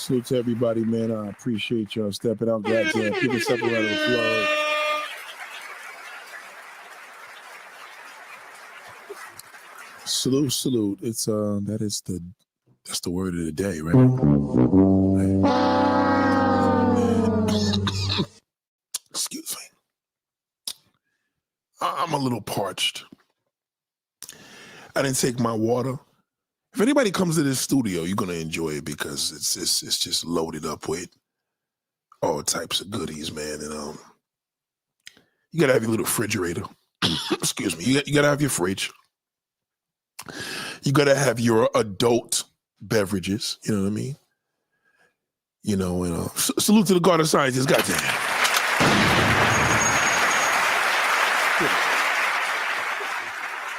Salute to everybody, man. I appreciate y'all stepping out. Goddamn, give yourself a round of applause. Salute, salute. It's that's the word of the day, right? Excuse me. I'm a little parched. I didn't take my water. If anybody comes to this studio, you're gonna enjoy it because it's just loaded up with all types of goodies, man. And you gotta have your little refrigerator. Excuse me. You gotta have your fridge. You gotta have your adult beverages. You know what I mean? You know, and salute to the God of Sciences. Goddamn. Yeah.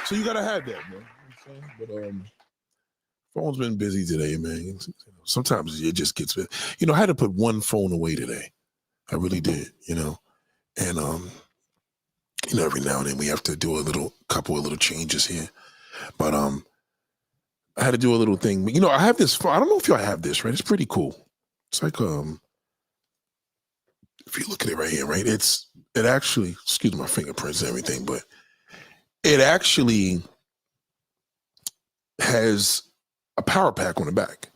So you gotta have that, man. You know what I'm saying? But phone's been busy today, man. Sometimes it just gets, you know, I had to put one phone away today. I really did, you know. And you know, every now and then we have to do a couple of little changes here. But I had to do a little thing. You know, I have this phone. I don't know if y'all have this, right? It's pretty cool. It's like if you look at it right here, right? It actually, excuse my fingerprints and everything, but it actually has a power pack on the back.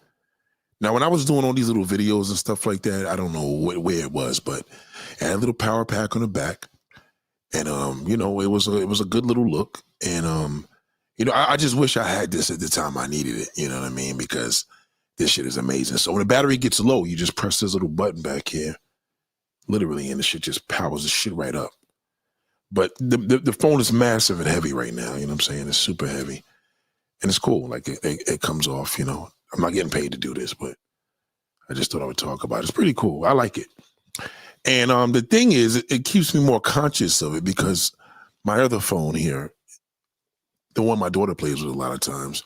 Now, when I was doing all these little videos and stuff like that, I don't know where it was, but it had a little power pack on the back. And, you know, it was a good little look. And, you know, I just wish I had this at the time I needed it. You know what I mean? Because this shit is amazing. So when the battery gets low, you just press this little button back here, literally, and the shit just powers the shit right up. But the phone is massive and heavy right now. You know what I'm saying? It's super heavy. And it's cool. Like it comes off, you know. I'm not getting paid to do this, but I just thought I would talk about it. It's pretty cool. I like it. And the thing is, it keeps me more conscious of it because my other phone here, the one my daughter plays with a lot of times,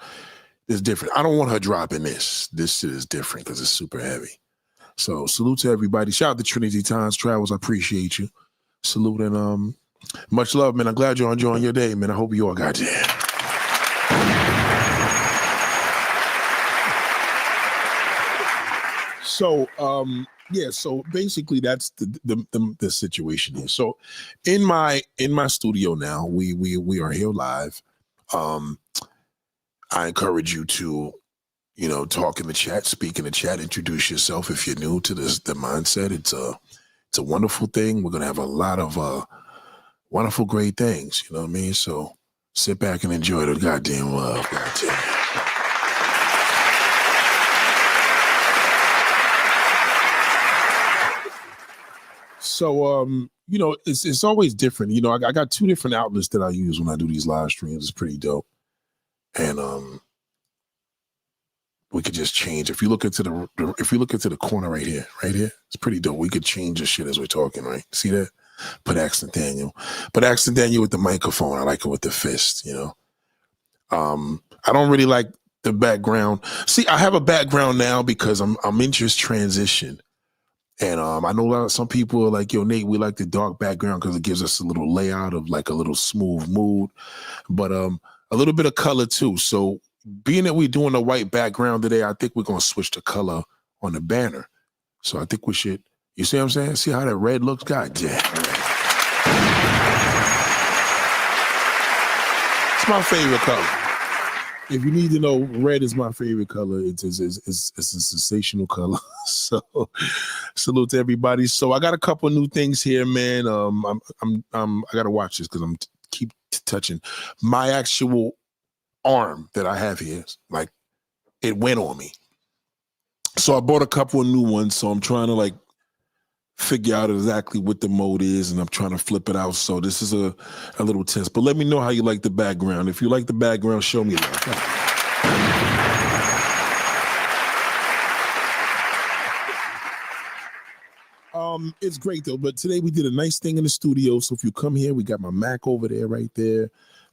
is different. I don't want her dropping this. This shit is different because it's super heavy. So salute to everybody. Shout out to Trinity Times Travels. I appreciate you. Salute and much love, man. I'm glad you're enjoying your day, man. I hope you all got it. So, yeah, so basically that's the situation here. So in my studio now, we are here live. I encourage you to, you know, talk in the chat, speak in the chat, introduce yourself if you're new to the mindset. It's a wonderful thing. We're gonna have a lot of wonderful, great things. You know what I mean? So sit back and enjoy the goddamn love. Goddamn. So, you know, it's always different. You know, I got two different outlets that I use when I do these live streams. It's pretty dope. And we could just change. If you look into the corner right here, it's pretty dope. We could change the shit as we're talking, right? See that? Put Accent Daniel with the microphone. I like it with the fist, you know. I don't really like the background. See, I have a background now because I'm in just transition. And I know some people are like, yo, Nate, we like the dark background because it gives us a little layout of like a little smooth mood, but a little bit of color too. So being that we're doing a white background today, I think we're going to switch the color on the banner. So I think we should, you see what I'm saying? See how that red looks? God damn. It's my favorite color. If you need to know, red is my favorite color. It's a sensational color. So, salute to everybody. So, I got a couple new things here, man. I gotta watch this because I'm keep touching my actual arm that I have here. Like, it went on me. So, I bought a couple of new ones. So, I'm trying to like figure out exactly what the mode is, and I'm trying to flip it out. So this is a little tense, but let me know how you like the background. If you like the background, show me that. It's great though, but today we did a nice thing in the studio. So if you come here, we got my Mac over there, right there.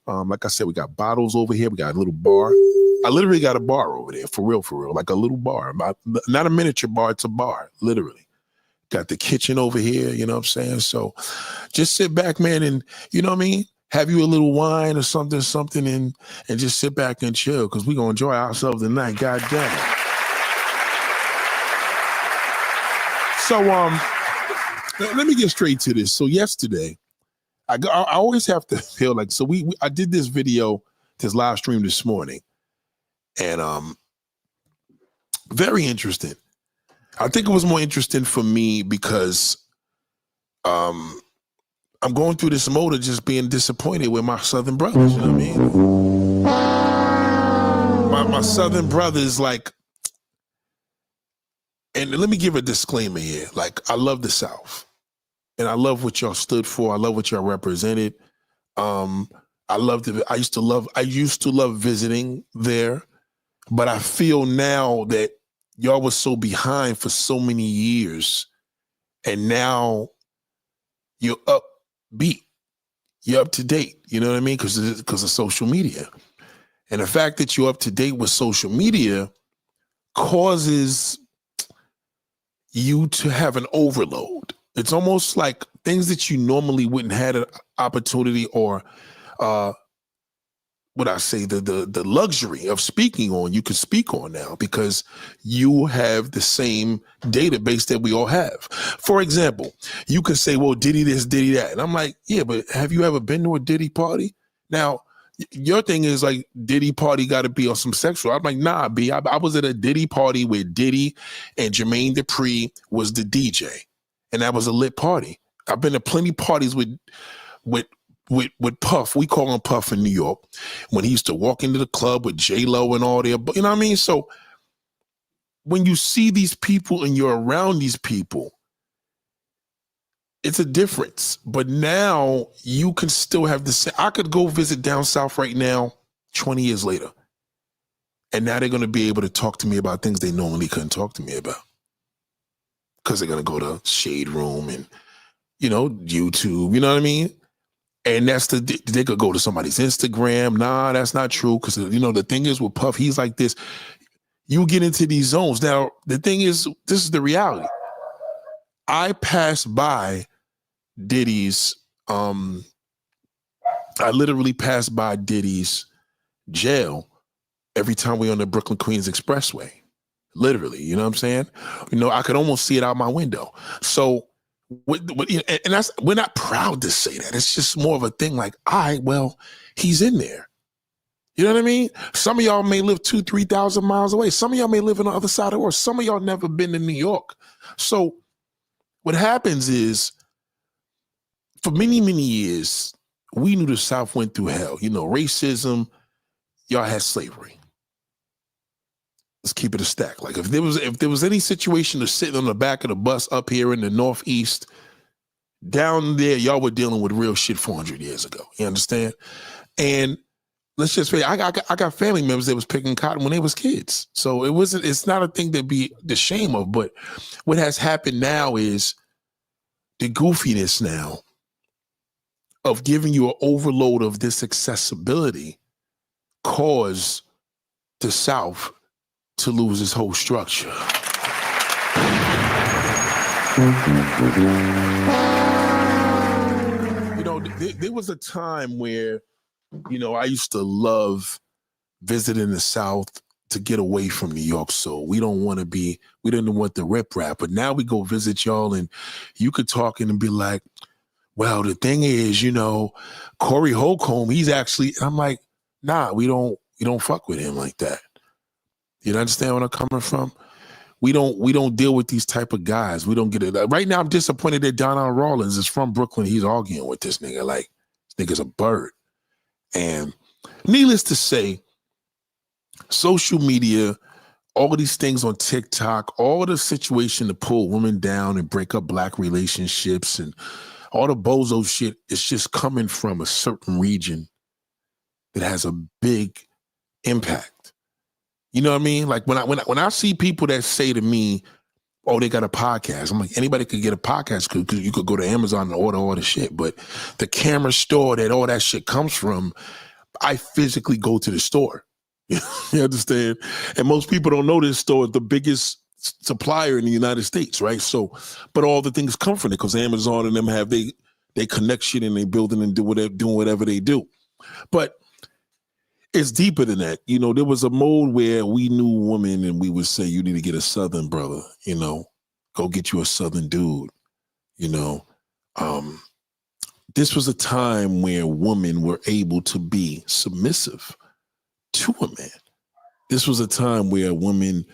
Like I said, we got bottles over here. We got a little bar. I literally got a bar over there, for real, like a little bar. Not a miniature bar, it's a bar, literally. Got the kitchen over here, you know what I'm saying? So just sit back, man, and you know what I mean? Have you a little wine or something, and just sit back and chill because we're going to enjoy ourselves tonight. God damn it. So let me get straight to this. So yesterday, I always have to feel like, so I did this video, this live stream this morning, and very interesting. I think it was more interesting for me because I'm going through this mode of just being disappointed with my Southern brothers. You know what I mean? My Southern brothers, like, and let me give a disclaimer here. Like, I love the South, and I love what y'all stood for. I love what y'all represented. I used to love visiting there, but I feel now that y'all was so behind for so many years, and now you're upbeat. You're up to date. You know what I mean? Because of social media. And the fact that you're up to date with social media causes you to have an overload. It's almost like things that you normally wouldn't have an opportunity or the luxury of speaking on, you could speak on now because you have the same database that we all have. For example, you could say, well, Diddy this, Diddy that. And I'm like, yeah, but have you ever been to a Diddy party? Now, your thing is like, Diddy party got to be on some sexual. I'm like, nah, B, I was at a Diddy party where Diddy and Jermaine Dupri was the DJ. And that was a lit party. I've been to plenty parties with Puff. We call him Puff in New York, when he used to walk into the club with J-Lo and all their, you know what I mean? So when you see these people and you're around these people, it's a difference. But now you can still have the same. I could go visit down south right now, 20 years later, and now they're going to be able to talk to me about things they normally couldn't talk to me about, because they're going to go to Shade Room and, YouTube, you know what I mean? And they could go to somebody's Instagram. Nah, that's not true. Because, the thing is with Puff, he's like this. You get into these zones. Now, the thing is, this is the reality. I passed by Diddy's, I literally passed by Diddy's jail every time we're on the Brooklyn Queens Expressway. Literally, you know what I'm saying? I could almost see it out my window. So, and that's, we're not proud to say that. It's just more of a thing like, he's in there. You know what I mean? Some of y'all may live 2,000-3,000 miles away. Some of y'all may live on the other side of the world. Some of y'all never been to New York. So what happens is, for many, many years, we knew the South went through hell. Racism, y'all had slavery. Let's keep it a stack. Like if there was any situation of sitting on the back of the bus up here in the Northeast, down there, y'all were dealing with real shit 400 years ago. You understand? And let's just say I got family members that was picking cotton when they was kids. So it's not a thing to be ashamed of. But what has happened now is the goofiness now of giving you an overload of this accessibility caused the South to lose its whole structure. There was a time where, I used to love visiting the South to get away from New York. So we didn't want the rip rap. But now we go visit y'all and you could talk and be like, well, the thing is, Corey Holcomb, he's actually, and I'm like, nah, we don't fuck with him like that. You understand where I'm coming from? We don't deal with these type of guys. We don't get it. Right now, I'm disappointed that Donnell Rawlings is from Brooklyn. He's arguing with this nigga. Like, this nigga's a bird. And needless to say, social media, all of these things on TikTok, all the situation to pull women down and break up black relationships and all the bozo shit is just coming from a certain region that has a big impact. You know what I mean? Like when I see people that say to me, oh, they got a podcast. I'm like, anybody could get a podcast because you could go to Amazon and order all the shit. But the camera store that all that shit comes from, I physically go to the store. You understand? And most people don't know this store is the biggest supplier in the United States, right? So, but all the things come from it because Amazon and them have they connection and they building and doing whatever they do. But it's deeper than that. There was a mode where we knew women and we would say, you need to get a Southern brother, go get you a Southern dude. This was a time where women were able to be submissive to a man. This was a time where a woman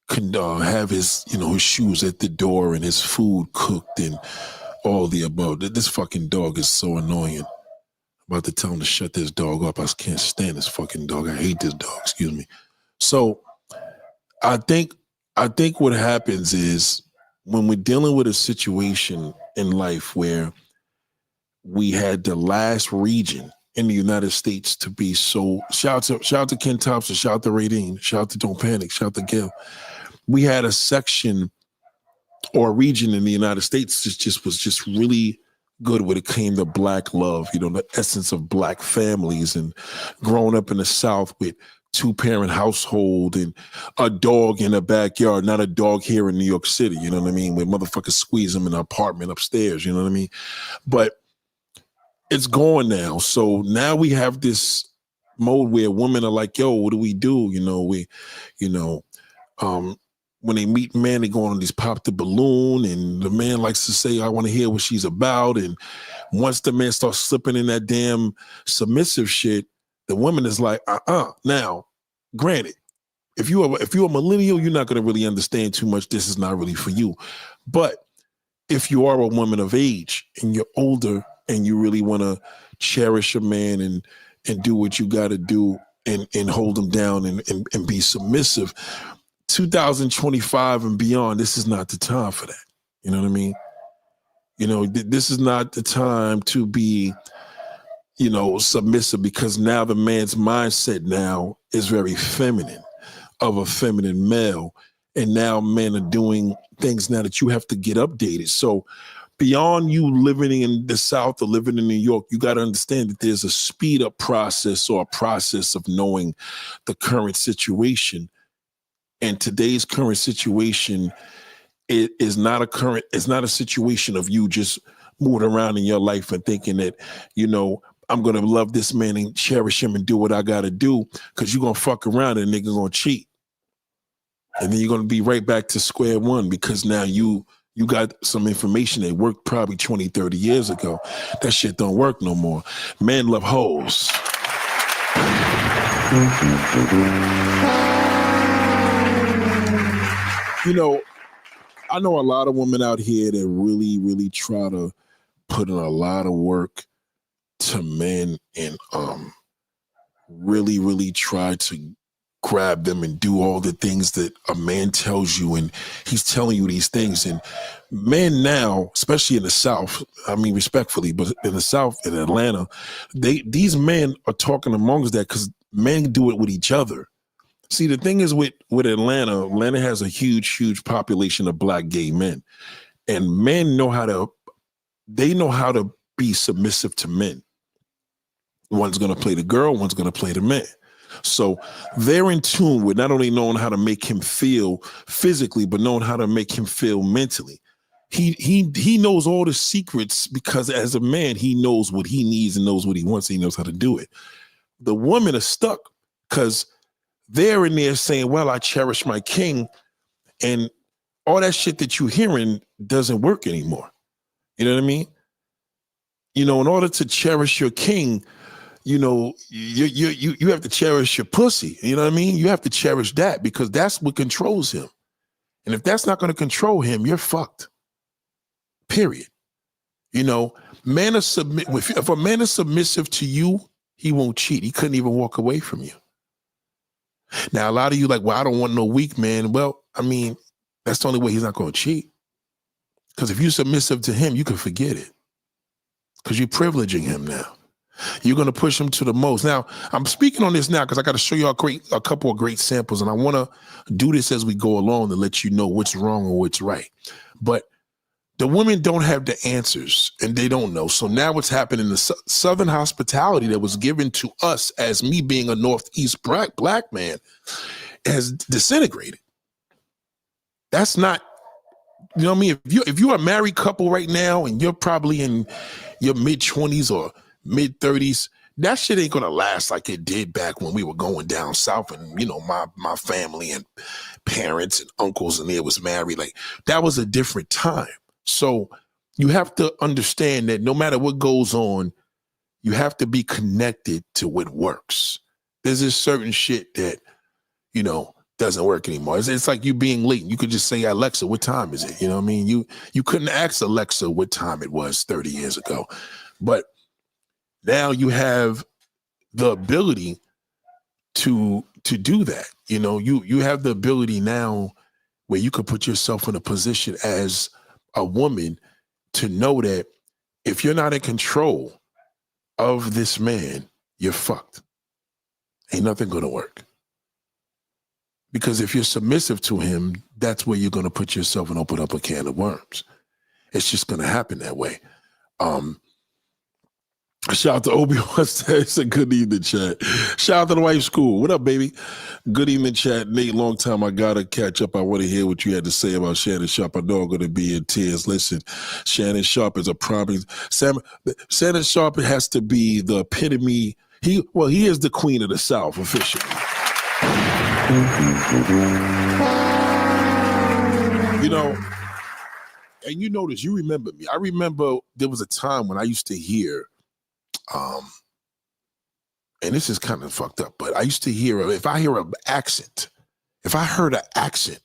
could have his shoes at the door and his food cooked and all the above. This fucking dog is so annoying. I'm about to tell him to shut this dog up. I can't stand this fucking dog. I hate this dog. Excuse me. So I think what happens is when we're dealing with a situation in life where we had the last region in the United States to be so, shout out to Ken Thompson, shout out to Radine, shout out to Don't Panic, shout out to Gil. We had a section or a region in the United States that was just really good when it came to Black love, the essence of Black families, and growing up in the South with 2-parent household and a dog in the backyard, not a dog here in New York City, you know what I mean? Where motherfuckers squeeze them in an apartment upstairs, you know what I mean? But it's gone now. So now we have this mode where women are like, yo, what do we do? When they meet men, they go on these pop the balloon, and the man likes to say, I want to hear what she's about. And once the man starts slipping in that damn submissive shit, the woman is like, Now, granted, if you're a millennial, you're not going to really understand too much. This is not really for you. But if you are a woman of age and you're older and you really want to cherish a man and do what you got to do and hold him down and be submissive, 2025 and beyond, this is not the time for that. You know what I mean? This is not the time to be, submissive, because now the man's mindset now is very feminine, of a feminine male. And now men are doing things now that you have to get updated. So beyond you living in the South or living in New York, you got to understand that there's a speed up process, or a process of knowing the current situation. And today's current situation is not a situation of you just moving around in your life and thinking that, I'm going to love this man and cherish him and do what I got to do, because you're going to fuck around and a nigga going to cheat. And then you're going to be right back to square one, because now you got some information that worked probably 20, 30 years ago. That shit don't work no more. Men love hoes. I know a lot of women out here that really, really try to put in a lot of work to men and really, really try to grab them and do all the things that a man tells you, and he's telling you these things. And men now, especially in the South, I mean respectfully, but in the South, in Atlanta, these men are talking amongst that because men do it with each other. See, the thing is with Atlanta has a huge population of Black gay men, and men know how to be submissive to men. One's going to play the girl, one's going to play the man. So they're in tune with not only knowing how to make him feel physically, but knowing how to make him feel mentally. He knows all the secrets, because as a man, he knows what he needs and knows what he wants, and he knows how to do it. The women are stuck because they're in there saying, well, I cherish my king, and all that shit that you're hearing doesn't work anymore. You know what I mean? In order to cherish your king, you have to cherish your pussy. You know what I mean? You have to cherish that, because that's what controls him. And if that's not going to control him, you're fucked. Period. If a man is submissive to you, he won't cheat. He couldn't even walk away from you. Now, a lot of you like, well, I don't want no weak man. Well, I mean, that's the only way he's not going to cheat. Because if you're submissive to him, you can forget it. Because you're privileging him now. You're going to push him to the most. Now, I'm speaking on this now because I got to show you a couple of great samples, and I want to do this as we go along to let you know what's wrong or what's right. But the women don't have the answers, and they don't know. So now what's happening, the Southern hospitality that was given to us as me being a Northeast black man has disintegrated. That's not, you know what I mean? If you're a married couple right now and you're probably in your mid-20s or mid-30s, that shit ain't gonna last like it did back when we were going down south, and my family and parents and uncles and they was married. Like, that was a different time. So you have to understand that no matter what goes on, you have to be connected to what works. There's this certain shit that, you know, doesn't work anymore. It's like you being late. You could just say, Alexa, what time is it? You know what I mean? You couldn't ask Alexa what time it was 30 years ago. But now you have the ability to do that. You know, you have the ability now where you could put yourself in a position as a woman to know that if you're not in control of this man, you're fucked. Ain't nothing gonna work. Because if you're submissive to him, that's where you're gonna put yourself and open up a can of worms. It's just gonna happen that way. Shout out to Obi-Wan. It's a good evening chat. Shout out to the wife school. What up, baby? Good evening chat. Nate, long time I gotta catch up. I want to hear what you had to say about Shannon Sharpe. I know I'm gonna be in tears. Listen, Shannon Sharpe is a promise. Shannon Sharpe has to be the epitome. He is the queen of the South officially. You know, and you notice, you remember me. I remember there was a time when I used to hear, and this is kind of fucked up, but I used to hear, if I heard an accent,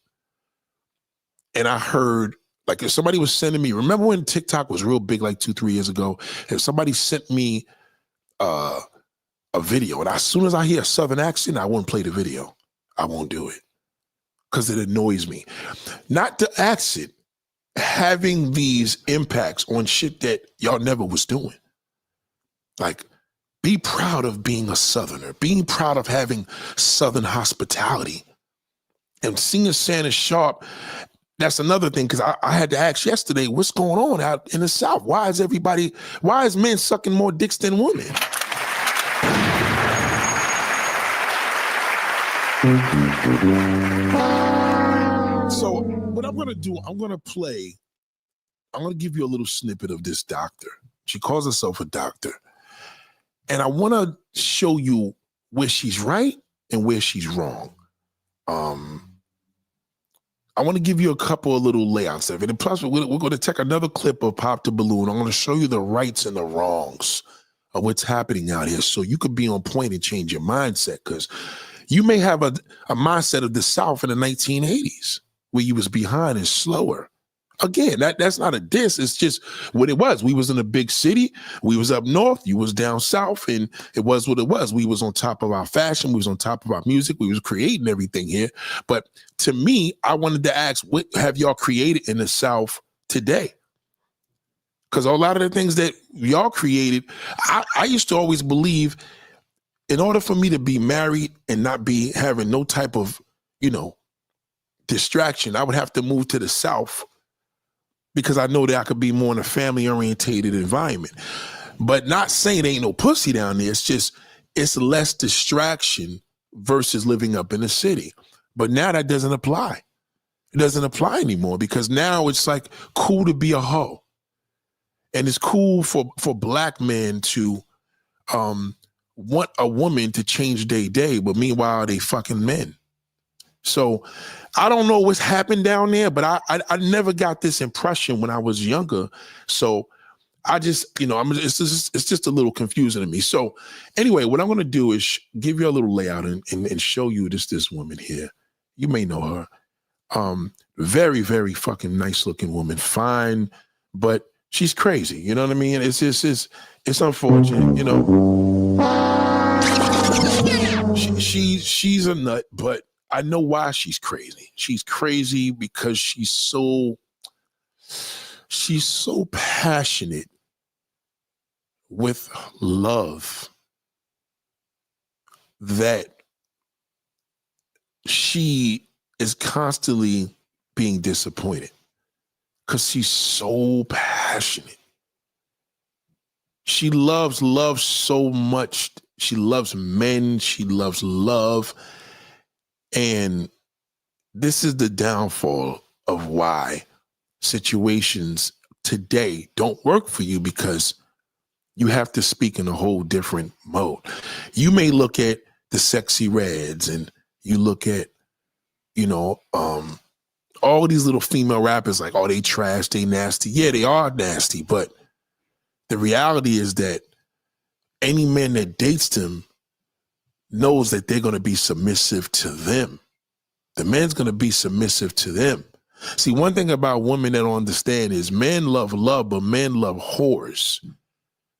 and I heard, like if somebody was sending me, remember when TikTok was real big like 2-3 years ago? If somebody sent me a video, and as soon as I hear a Southern accent, I won't play the video. I won't do it because it annoys me. Not the accent, having these impacts on shit that y'all never was doing. Like, be proud of being a Southerner, being proud of having Southern hospitality. And seeing Shannon Sharpe, that's another thing, because I had to ask yesterday, what's going on out in the South? Why is men sucking more dicks than women? So what I'm going to do, I'm going to give you a little snippet of this doctor. She calls herself a doctor. And I want to show you where she's right and where she's wrong. I want to give you a couple of little layouts of it. And plus, we're going to take another clip of Pop the Balloon. I'm going to show you the rights and the wrongs of what's happening out here so you could be on point and change your mindset, because you may have a mindset of the South in the 1980s where you was behind and slower. Again, that's not a diss. It's just what it was. We was in a big city. We was up north. You was down south, and it was what it was. We was on top of our fashion. We was on top of our music. We was creating everything here. But to me, I wanted to ask, what have y'all created in the South today? Because a lot of the things that y'all created, I used to always believe, in order for me to be married and not be having no type of, distraction, I would have to move to the South, because I know that I could be more in a family-orientated environment. But not saying there ain't no pussy down there. It's just, it's less distraction versus living up in the city. But now that doesn't apply. It doesn't apply anymore, because now it's like cool to be a hoe. And it's cool for Black men to want a woman to change their day, but meanwhile, they fucking men. So I don't know what's happened down there, but I never got this impression when I was younger. So I just, it's just a little confusing to me. So anyway, what I'm going to do is give you a little layout and show you this woman here. You may know her. Very, very fucking nice looking woman. Fine, but she's crazy. You know what I mean? It's unfortunate, She's a nut, but I know why she's crazy. She's crazy because she's so passionate with love that she is constantly being disappointed, because she's so passionate. She loves love so much. She loves men. She loves love. And this is the downfall of why situations today don't work for you, because you have to speak in a whole different mode. You may look at the Sexy Reds, and you look at, you know, all these little female rappers like, oh, they trash, they nasty. Yeah, they are nasty, but the reality is that any man that dates them knows that they're going to be submissive to them. The man's going to be submissive to them. See, one thing about women that don't understand is men love love, but men love whores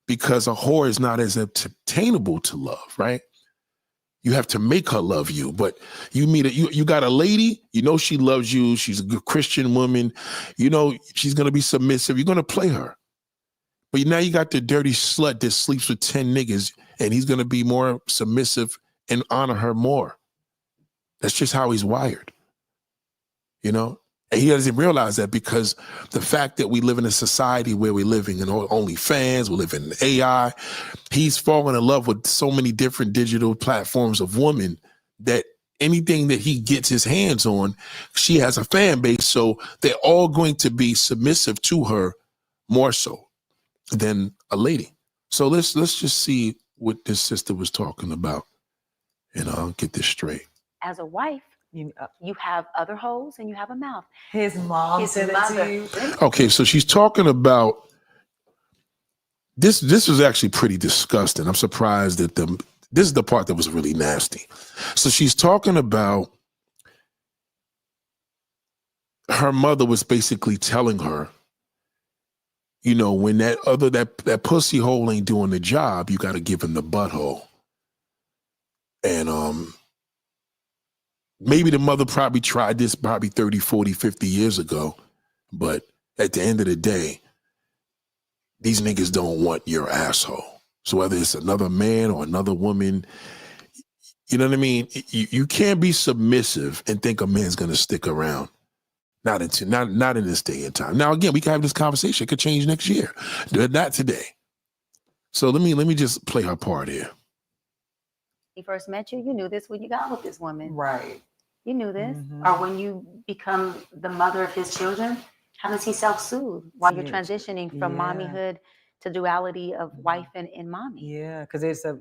because a whore is not as obtainable to love, right? You have to make her love you, but you meet you got a lady, you know she loves you, she's a good Christian woman, you know she's going to be submissive, you're going to play her. But now you got the dirty slut that sleeps with 10 niggas and he's going to be more submissive and honor her more. That's just how he's wired, you know? And he doesn't realize that because the fact that we live in a society where we're living in OnlyFans, we live in AI, he's fallen in love with so many different digital platforms of women that anything that he gets his hands on, she has a fan base. So they're all going to be submissive to her more so than a lady. So let's just see what this sister was talking about, and I'll get this straight. As a wife, you have other holes and you have a mouth. His mom said it to you. Okay, so she's talking about this. This was actually pretty disgusting. I'm surprised that this is the part that was really nasty. So she's talking about her mother was basically telling her, you know, when that pussy hole ain't doing the job, you got to give him the butthole. And maybe the mother probably tried this probably 30, 40, 50 years ago. But at the end of the day, these niggas don't want your asshole. So whether it's another man or another woman, you know what I mean? You can't be submissive and think a man's going to stick around. Not in this day and time. Now, again, we can have this conversation. It could change next year. Not today. So let me just play her part here. He first met you, you knew this when you got with this woman. Right. You knew this. Or when you become the mother of his children, how does he self-soothe while you're transitioning from mommyhood to duality of wife and mommy? Yeah, because it's I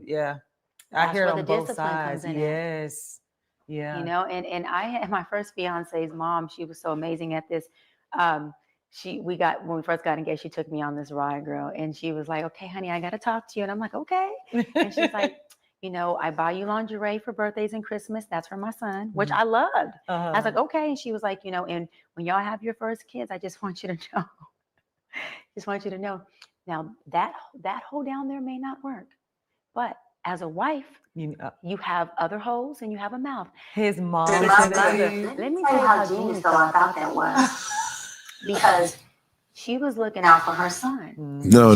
That's hear it where on the both discipline sides. comes in Yes. Yeah. You know, and I had my first fiance's mom, she was so amazing at this. When we first got engaged, she took me on this ride, girl, and she was like, okay, honey, I got to talk to you. And I'm like, okay. And she's like, you know, I buy you lingerie for birthdays and Christmas. That's for my son, which I loved. I was like, okay. And she was like, you know, and when y'all have your first kids, I just want you to know, now that hole down there may not work, but as a wife, you have other holes and you have a mouth. His mom said Let me tell you how genius though I thought that was. Because she was looking out for her son. No.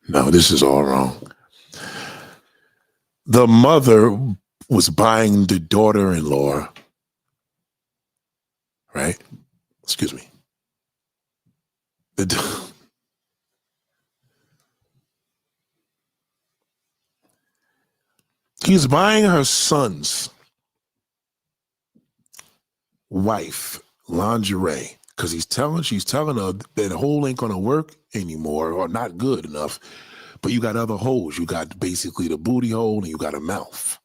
No, this is all wrong. The mother was buying the daughter-in-law, right? Excuse me. He's buying her son's wife lingerie because she's telling her that the hole ain't gonna work anymore or not good enough. But you got other holes. You got basically the booty hole and you got a mouth.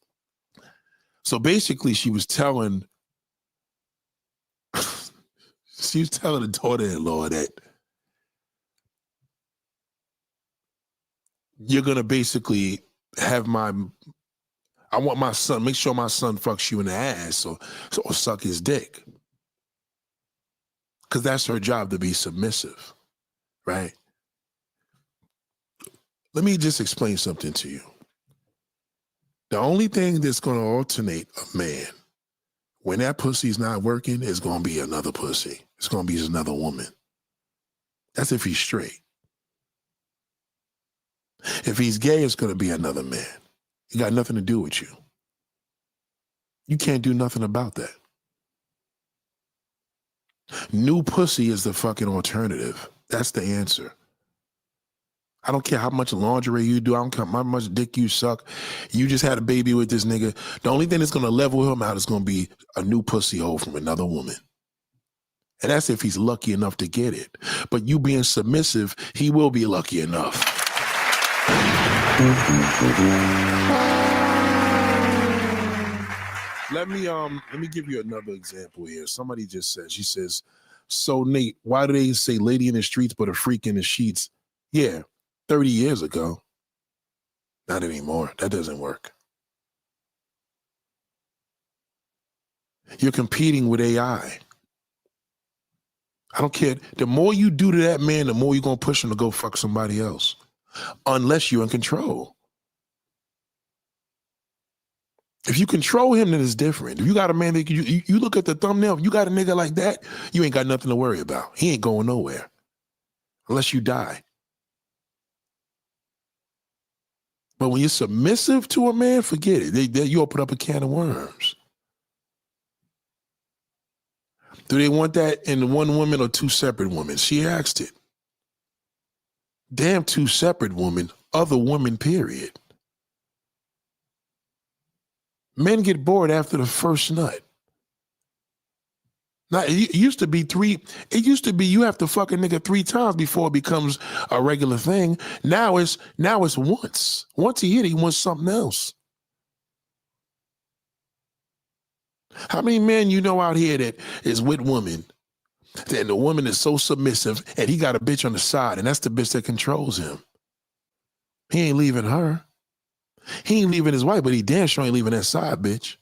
So basically, she was telling the daughter-in-law that you're gonna basically have I want my son, make sure my son fucks you in the ass or suck his dick. Because that's her job, to be submissive, right? Let me just explain something to you. The only thing that's going to alternate a man when that pussy's not working is going to be another pussy. It's going to be another woman. That's if he's straight. If he's gay, it's going to be another man. It got nothing to do with you. You can't do nothing about that. New pussy is the fucking alternative. That's the answer. I don't care how much lingerie you do. I don't care how much dick you suck. You just had a baby with this nigga. The only thing that's going to level him out is going to be a new pussy hole from another woman. And that's if he's lucky enough to get it. But you being submissive, he will be lucky enough. Let me give you another example here. Somebody just said, she says, so Nate, why do they say lady in the streets but a freak in the sheets? Yeah, 30 years ago. Not anymore. That doesn't work. You're competing with AI. I don't care. The more you do to that man, the more you're going to push him to go fuck somebody else. Unless you're in control. If you control him, then it's different. If you got a man that you look at the thumbnail, if you got a nigga like that, you ain't got nothing to worry about. He ain't going nowhere. Unless you die. But when you're submissive to a man, forget it. You open up a can of worms. Do they want that in one woman or two separate women? She asked it. Damn, two separate women, other women, period. Men get bored after the first nut. Now, it used to be you have to fuck a nigga 3 times before it becomes a regular thing. Now it's once. Once he hit, he wants something else. How many men you know out here that is with women, and the woman is so submissive, and he got a bitch on the side, and that's the bitch that controls him. He ain't leaving her. He ain't leaving his wife, but he damn sure ain't leaving that side bitch.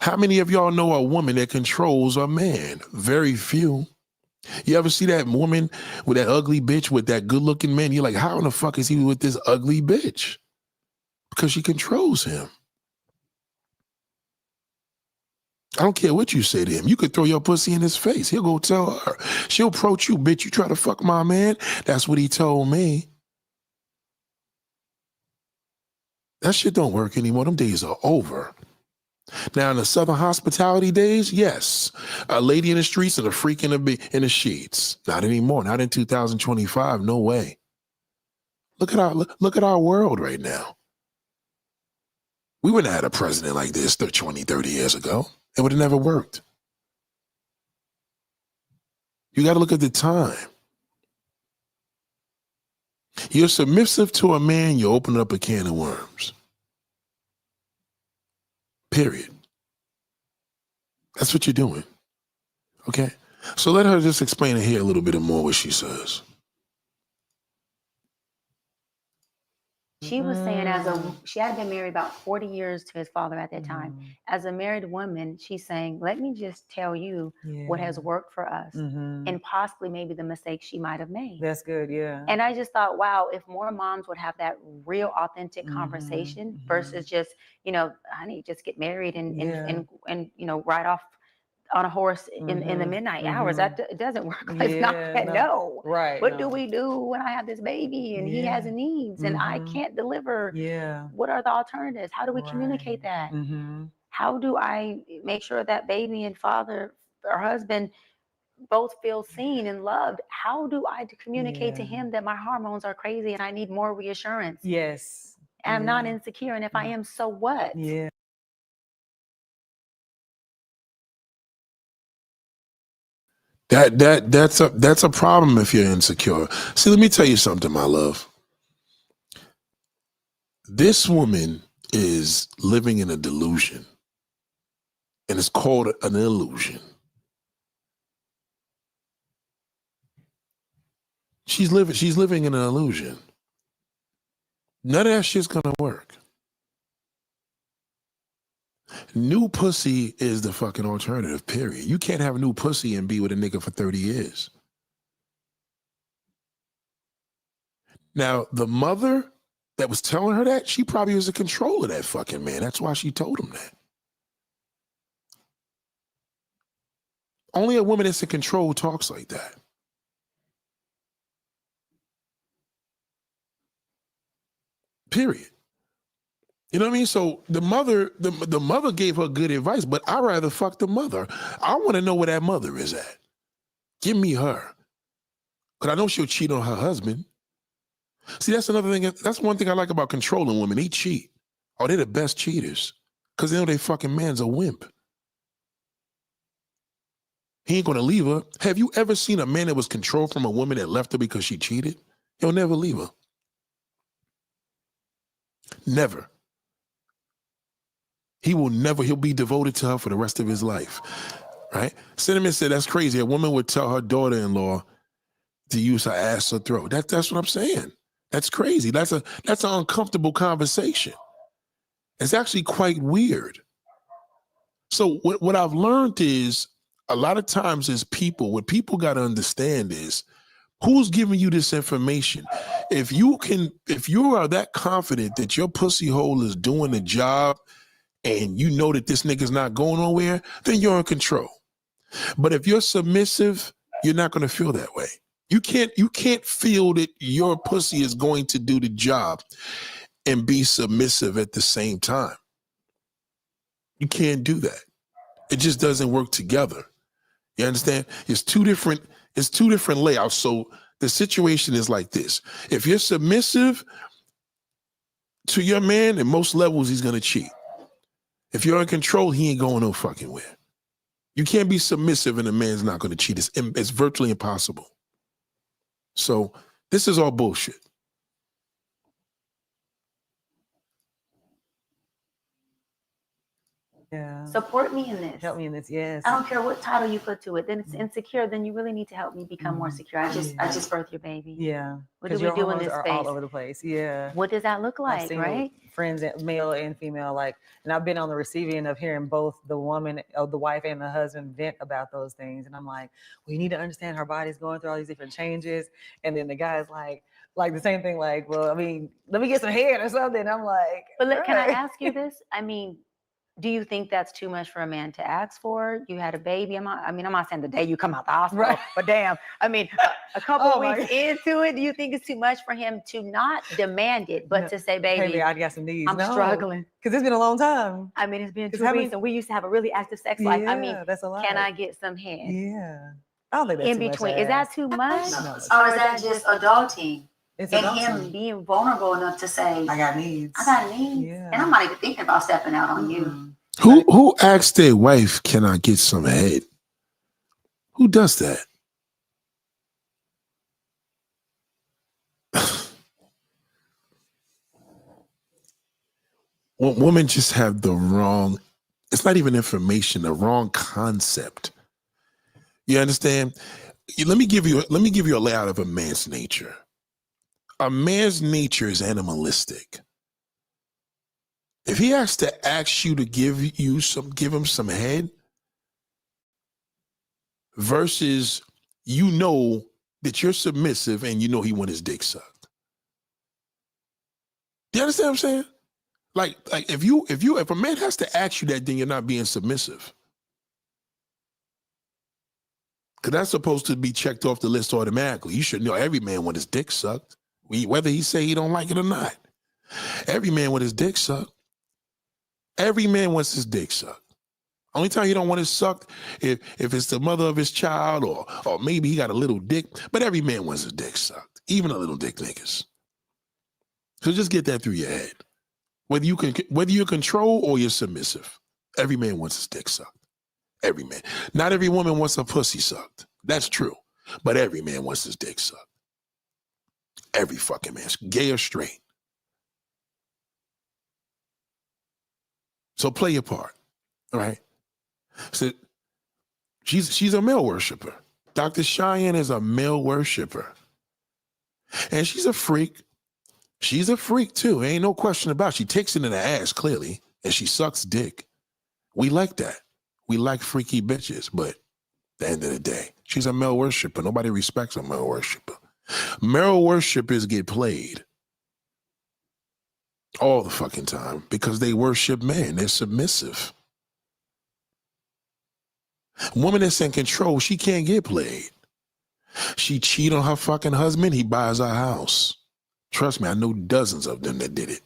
How many of y'all know a woman that controls a man? Very few. You ever see that woman with that ugly bitch with that good-looking man? You're like, how in the fuck is he with this ugly bitch? Because she controls him. I don't care what you say to him. You could throw your pussy in his face. He'll go tell her. She'll approach you, bitch, you try to fuck my man? That's what he told me. That shit don't work anymore. Them days are over. Now, in the Southern hospitality days, yes. A lady in the streets and a freak in the sheets. Not anymore. Not in 2025. No way. Look at our world right now. We wouldn't have had a president like this 20, 30 years ago. It would have never worked. You got to look at the time. You're submissive to a man, you open up a can of worms. Period. That's what you're doing. Okay? So let her just explain it here a little bit more what she says. She was saying she had been married about 40 years to his father at that time. As a married woman, she's saying, let me just tell you what has worked for us and possibly maybe the mistakes she might have made. That's good, yeah. And I just thought, wow, if more moms would have that real authentic conversation versus just, honey, just get married and ride off on a horse in the midnight hours. That it doesn't work. It's not that. No. Right. What do we do when I have this baby and he has needs and I can't deliver? Yeah. What are the alternatives? How do we communicate that? How do I make sure that baby and father or husband both feel seen and loved? How do I communicate to him that my hormones are crazy and I need more reassurance? Yes. And I'm not insecure. And if I am, so what? Yeah. That's a problem if you're insecure. See, let me tell you something, my love. This woman is living in a delusion, and it's called an illusion. She's living in an illusion. None of that shit's gonna work. New pussy is the fucking alternative, period. You can't have new pussy and be with a nigga for 30 years. Now, the mother that was telling her that, she probably was in control of that fucking man. That's why she told him that. Only a woman that's in control talks like that. Period. You know what I mean? So the mother gave her good advice, but I'd rather fuck the mother. I want to know where that mother is at. Give me her. Because I know she'll cheat on her husband. See, that's another thing. That's one thing I like about controlling women. They cheat. Oh, they're the best cheaters. Because they know their fucking man's a wimp. He ain't going to leave her. Have you ever seen a man that was controlled from a woman that left her because she cheated? He'll never leave her. Never. He will never, he'll be devoted to her for the rest of his life, right? Cinnamon said, that's crazy. A woman would tell her daughter-in-law to use her ass or throat. That's what I'm saying. That's crazy. That's an uncomfortable conversation. It's actually quite weird. So what I've learned is a lot of times as people, what people got to understand is who's giving you this information. If you are that confident that your pussy hole is doing the job and you know that this nigga's not going nowhere, then you're in control. But if you're submissive, you're not going to feel that way. You can't feel that your pussy is going to do the job and be submissive at the same time. You can't do that. It just doesn't work together. You understand? It's two different layouts. So the situation is like this. If you're submissive to your man, at most levels, he's going to cheat. If you're in control, he ain't going no fucking where. You can't be submissive and a man's not going to cheat. It's virtually impossible. So this is all bullshit. Yeah. Support me in this. Help me in this. Yes. I don't care what title you put to it. Then it's insecure. Then you really need to help me become more secure. I just birthed your baby. Yeah. What do we your do in hormones this are space? all over the place. Yeah. What does that look I've like, seen right? Friends, male and female, and I've been on the receiving end of hearing both the woman, the wife, and the husband vent about those things, and I'm like, well, you need to understand her body's going through all these different changes, and then the guy's like the same thing, like, well, I mean, let me get some head or something. I'm like, but can I ask you this? I mean, do you think that's too much for a man to ask for? You had a baby. I'm not saying the day you come out the hospital, right. But damn, I mean, a couple weeks into it, do you think it's too much for him to not demand it, but to say, baby, I got some needs. I'm struggling. Because it's been a long time. I mean, it's been 2 weeks and we used to have a really active sex life. I mean, that's a lot. Can I get some head? Yeah. I don't think that's in too between. Much Is that too much? No. Or is that just adulting? It's and adulting. him being vulnerable enough to say, I got needs. Yeah. And I'm not even thinking about stepping out on you. Who asked their wife, can I get some head? Who does that? Women just have the wrong, it's not even information, the wrong concept. You understand? Let me give you a layout of a man's nature. A man's nature is animalistic. If he has to ask you to give him some head, versus you know that you're submissive and you know he want his dick sucked. Do you understand what I'm saying? Like if a man has to ask you that, then you're not being submissive. Because that's supposed to be checked off the list automatically. You should know every man want his dick sucked, whether he say he don't like it or not. Every man want his dick sucked. Every man wants his dick sucked. Only time he don't want it sucked if it's the mother of his child or maybe he got a little dick. But every man wants his dick sucked, even the little dick niggas. So just get that through your head. Whether you're control or you're submissive, every man wants his dick sucked. Every man. Not every woman wants her pussy sucked. That's true. But every man wants his dick sucked. Every fucking man, gay or straight. So play your part, all right? So she's a male worshiper. Dr. Cheyenne is a male worshiper. And she's a freak. She's a freak too. Ain't no question about it. She takes it in the ass, clearly, and she sucks dick. We like that. We like freaky bitches, but at the end of the day, she's a male worshiper. Nobody respects a male worshiper. Male worshipers get played all the fucking time because they worship men. They're submissive. A woman that's in control, she can't get played. She cheat on her fucking husband, he buys her house. Trust me, I know dozens of them that did it.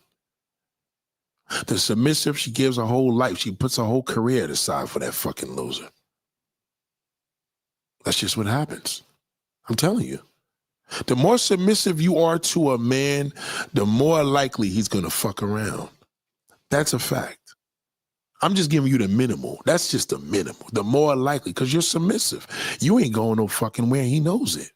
The submissive, she gives her whole life. She puts her whole career aside for that fucking loser. That's just what happens. I'm telling you. The more submissive you are to a man, the more likely he's going to fuck around. That's a fact. I'm just giving you the minimal. That's just the minimal. The more likely, because you're submissive. You ain't going no fucking where, he knows it.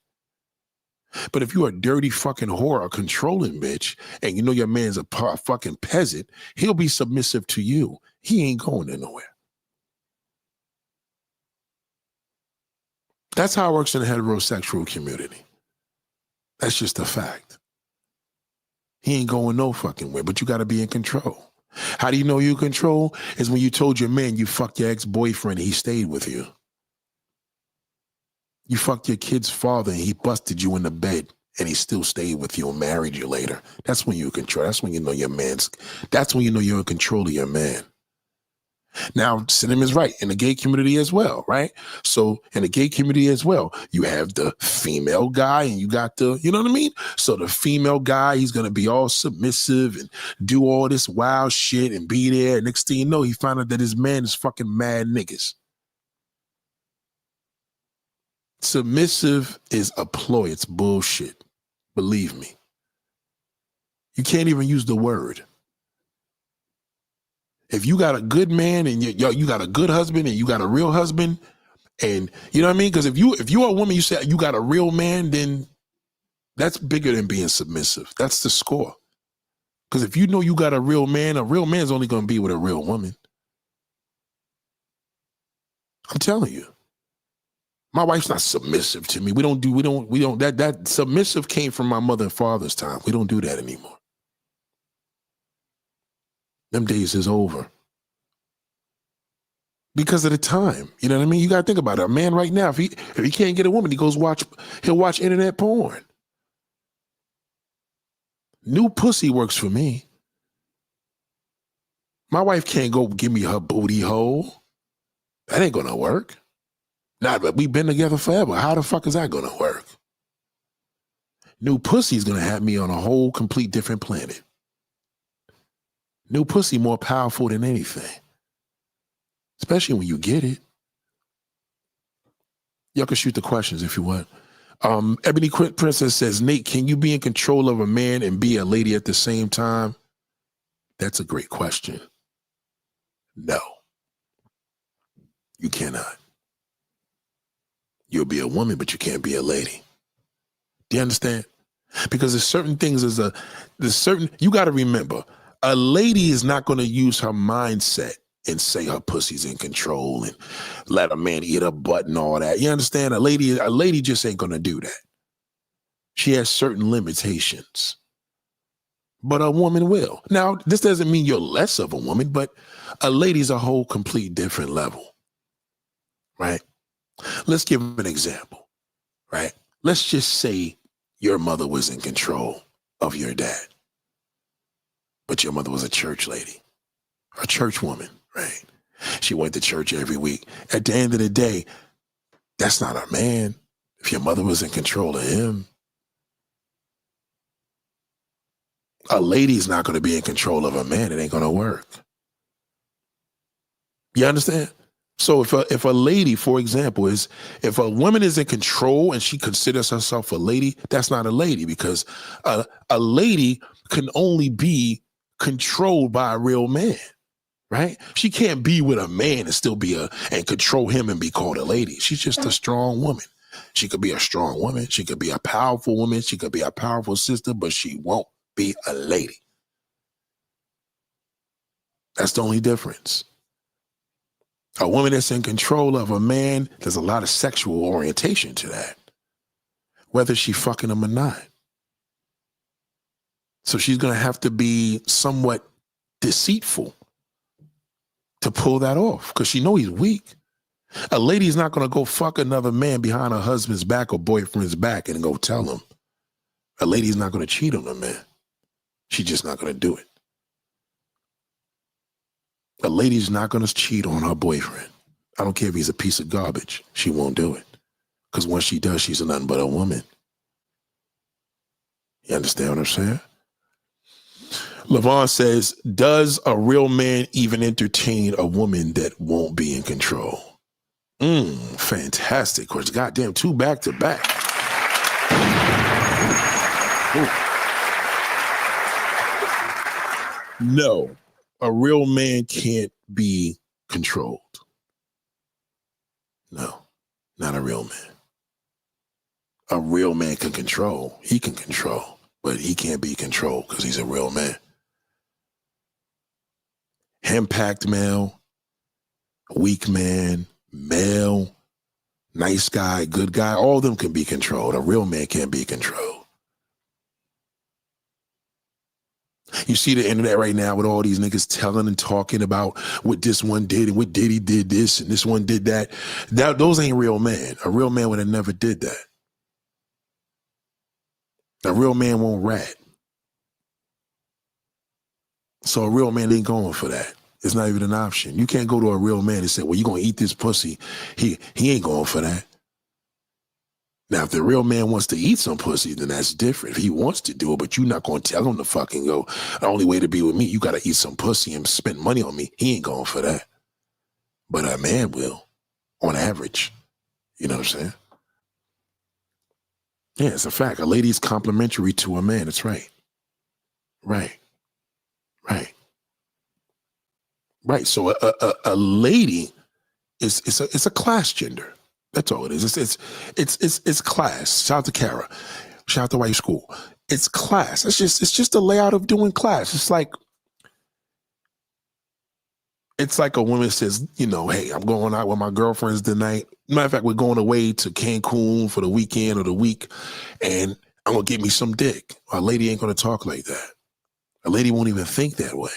But if you're a dirty fucking whore, a controlling bitch, and you know your man's a fucking peasant, he'll be submissive to you. He ain't going nowhere. That's how it works in the heterosexual community. That's just a fact. He ain't going no fucking way, but you got to be in control. How do you know you're in control? Is when you told your man you fucked your ex-boyfriend and he stayed with you. You fucked your kid's father and he busted you in the bed and he still stayed with you and married you later. That's when you're in control. That's when you know that's when you know you're in control of your man. Now, Cinnamon is right in the gay community as well, right? So in the gay community as well, you have the female guy and you got the, you know what I mean? So the female guy, he's going to be all submissive and do all this wild shit and be there. Next thing you know, he found out that his man is fucking mad niggas. Submissive is a ploy. It's bullshit. Believe me. You can't even use the word. If you got a good man and you got a good husband and you got a real husband, and you know what I mean? Because if you're a woman, you say you got a real man, then that's bigger than being submissive. That's the score. Because if you know you got a real man's only going to be with a real woman. I'm telling you. My wife's not submissive to me. That submissive came from my mother and father's time. We don't do that anymore. Them days is over. Because of the time. You know what I mean? You got to think about it. A man right now, if he can't get a woman, he'll watch internet porn. New pussy works for me. My wife can't go give me her booty hole. That ain't gonna work. But we've been together forever. How the fuck is that gonna work? New pussy's gonna have me on a whole complete different planet. New pussy more powerful than anything. Especially when you get it. Y'all can shoot the questions if you want. Ebony Princess says, Nate, can you be in control of a man and be a lady at the same time? That's a great question. No. You cannot. You'll be a woman, but you can't be a lady. Do you understand? Because there's certain things, you got to remember, a lady is not going to use her mindset and say her pussy's in control and let a man eat her butt and all that. You understand? A lady just ain't going to do that. She has certain limitations. But a woman will. Now, this doesn't mean you're less of a woman, but a lady's a whole complete different level. Right? Let's give an example. Right? Let's just say your mother was in control of your dad. But your mother was a church lady, a church woman, right? She went to church every week. At the end of the day, that's not a man. If your mother was in control of him, a lady's not going to be in control of a man. It ain't going to work. You understand? So if a lady, for example, if a woman is in control and she considers herself a lady, that's not a lady, because a lady can only be controlled by a real man, right? She can't be with a man and still and control him and be called a lady. She's just a strong woman. She could be a strong woman. She could be a powerful woman. She could be a powerful sister, but she won't be a lady. That's the only difference. A woman that's in control of a man, there's a lot of sexual orientation to that, whether she fucking him or not. So she's going to have to be somewhat deceitful to pull that off, because she knows he's weak. A lady's not going to go fuck another man behind her husband's back or boyfriend's back and go tell him. A lady's not going to cheat on a man. She's just not going to do it. A lady's not going to cheat on her boyfriend. I don't care if he's a piece of garbage. She won't do it. Because once she does, she's nothing but a woman. You understand what I'm saying? Levon says, does a real man even entertain a woman that won't be in control? Fantastic question. Goddamn, 2 back to back. No, a real man can't be controlled. No, not a real man. a real man can control. He can control, but he can't be controlled because he's a real man. Impact male, weak man, male, nice guy, good guy, all of them can be controlled. A real man can't be controlled. You see the internet right now with all these niggas telling and talking about what this one did and what Diddy did this and this one did that. Those ain't real men. A real man would have never did that. A real man won't rat. So a real man ain't going for that. It's not even an option. You can't go to a real man and say, well, you're going to eat this pussy. He ain't going for that. Now, if the real man wants to eat some pussy, then that's different. If he wants to do it, but you're not going to tell him to fucking go, the only way to be with me, you got to eat some pussy and spend money on me. He ain't going for that. But a man will, on average. You know what I'm saying? Yeah, it's a fact. A lady's complimentary to a man. That's right. Right. Right. Right. So a lady is a class gender. That's all it is. It's class. Shout out to Kara. Shout out to White School. It's class. It's just a layout of doing class. It's like a woman says, you know, hey, I'm going out with my girlfriends tonight. Matter of fact, we're going away to Cancun for the weekend or the week, and I'm gonna get me some dick. A lady ain't gonna talk like that. A lady won't even think that way.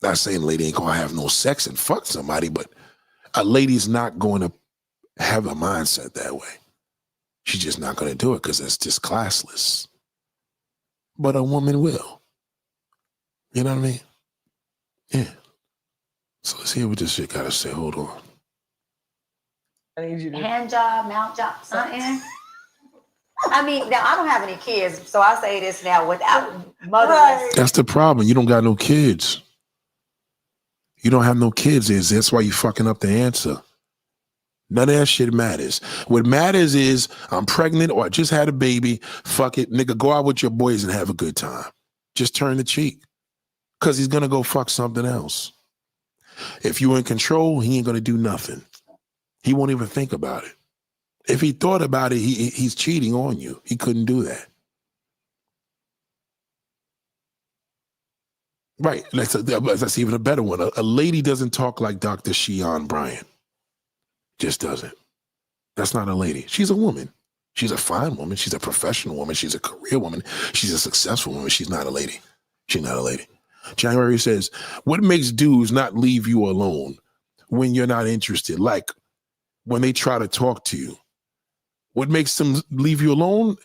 Not saying a lady ain't gonna have no sex and fuck somebody, but a lady's not going to have a mindset that way. She's just not going to do it because that's just classless. But a woman will. You know what I mean? Yeah. So let's hear what this shit got to say. Hold on. I need you to. Hand job, mouth job, something. I mean, now I don't have any kids, so I say this now without motherless. That's the problem. You don't got no kids. You don't have no kids. That's why you fucking up the answer. None of that shit matters. What matters is I'm pregnant or I just had a baby. Fuck it. Nigga, go out with your boys and have a good time. Just turn the cheek. Because he's going to go fuck something else. If you're in control, he ain't going to do nothing. He won't even think about it. If he thought about it, he's cheating on you. He couldn't do that. Right. That's even a better one. A lady doesn't talk like Dr. Sheon Bryant. Just doesn't. That's not a lady. She's a woman. She's a fine woman. She's a professional woman. She's a career woman. She's a successful woman. She's not a lady. She's not a lady. January says, what makes dudes not leave you alone when you're not interested? Like when they try to talk to you. What makes them leave you alone?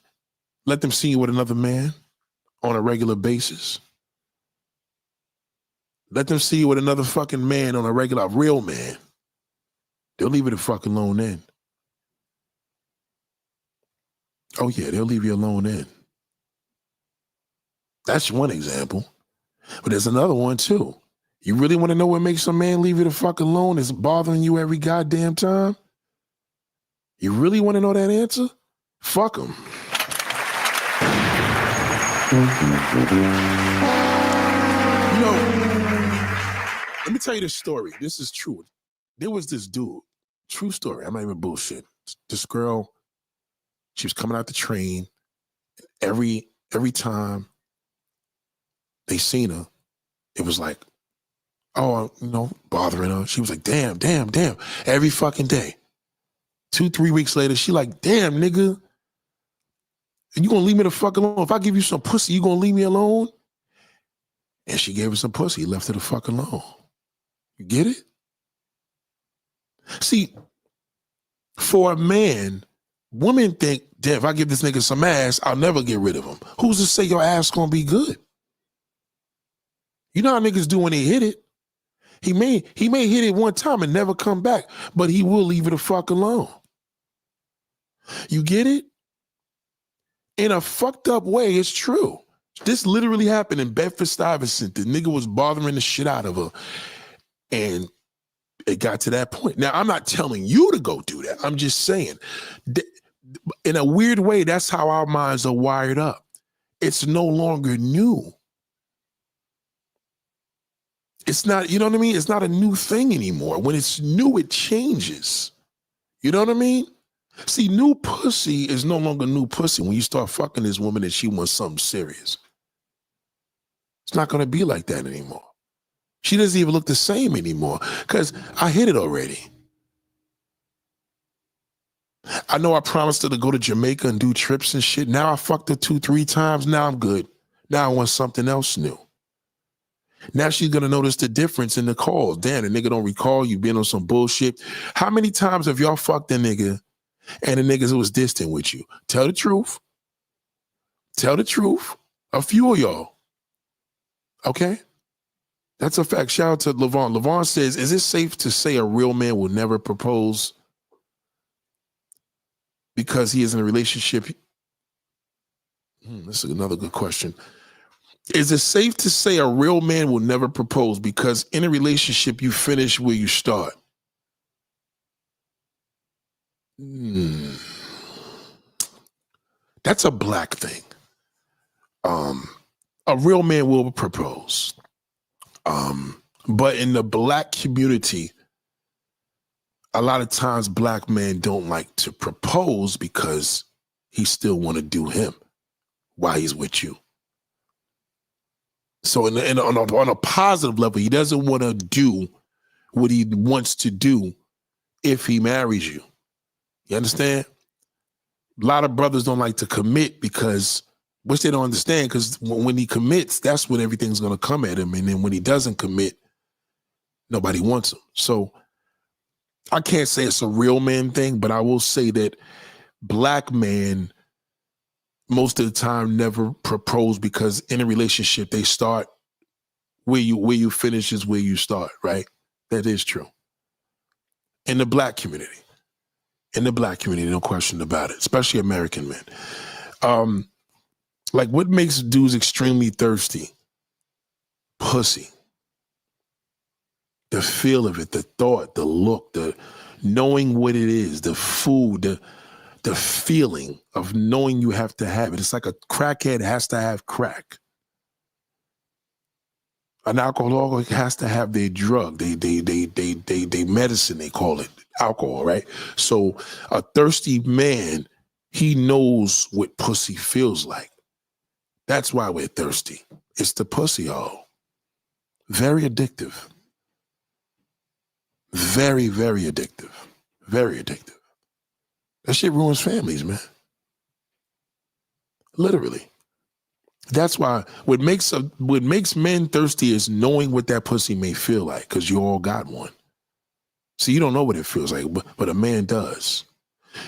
Let them see you with another man on a regular basis. Let them see you with another fucking man on a regular, real man. They'll leave you the fuck alone then. Oh yeah, they'll leave you alone then. That's one example. But there's another one too. You really want to know what makes a man leave you the fuck alone? Is bothering you every goddamn time? You really want to know that answer? Fuck him. You know, let me tell you this story. This is true. There was this dude, true story. I'm not even bullshit. This girl, she was coming out the train. Every time they seen her, it was like, oh, you know, bothering her. She was like, damn. Every fucking day. 2-3 weeks later, she like, damn, nigga. You gonna leave me the fuck alone? If I give you some pussy, you gonna leave me alone? And she gave her some pussy, left her the fuck alone. You get it? See, for a man, women think, damn, if I give this nigga some ass, I'll never get rid of him. Who's to say your ass gonna be good? You know how niggas do when they hit it? He may hit it one time and never come back, but he will leave it the fuck alone. You get it? In a fucked up way, it's true. This literally happened in Bedford-Stuyvesant. The nigga was bothering the shit out of her. And it got to that point. Now, I'm not telling you to go do that. I'm just saying, in a weird way, that's how our minds are wired up. It's no longer new. It's not, you know what I mean? It's not a new thing anymore. When it's new, it changes. You know what I mean? See, new pussy is no longer new pussy when you start fucking this woman and she wants something serious. It's not going to be like that anymore. She doesn't even look the same anymore because I hit it already. I know I promised her to go to Jamaica and do trips and shit. Now I fucked her 2-3 times. Now I'm good. Now I want something else new. Now she's going to notice the difference in the calls. Damn, the nigga don't recall you being on some bullshit. How many times have y'all fucked a nigga and the niggas was distant with you? Tell the truth. Tell the truth. A few of y'all. Okay? That's a fact. Shout out to Levon. Levon says, is it safe to say a real man will never propose because he is in a relationship? This is another good question. Is it safe to say a real man will never propose because in a relationship you finish where you start? That's a black thing. A real man will propose. But in the black community, a lot of times black men don't like to propose because he still want to do him while he's with you. So on a positive level, he doesn't want to do what he wants to do if he marries you. You understand? A lot of brothers don't like to commit because, which they don't understand, because when he commits, that's when everything's going to come at him. And then when he doesn't commit, nobody wants him. So I can't say it's a real man thing, but I will say that black men most of the time never propose because in a relationship, they start where you finish is where you start, right? That is true. In the black community. In the black community, no question about it, especially American men. Like what makes dudes extremely thirsty? Pussy. The feel of it, the thought, the look, the knowing what it is, the food, the feeling of knowing you have to have it. It's like a crackhead has to have crack. An alcoholic has to have their drug, they medicine, they call it alcohol, right? So a thirsty man, he knows what pussy feels like. That's why we're thirsty. It's the pussy hole. Very addictive. Very, very addictive. Very addictive. That shit ruins families, man. Literally. That's why what makes men thirsty is knowing what that pussy may feel like, because you all got one. So you don't know what it feels like, but a man does.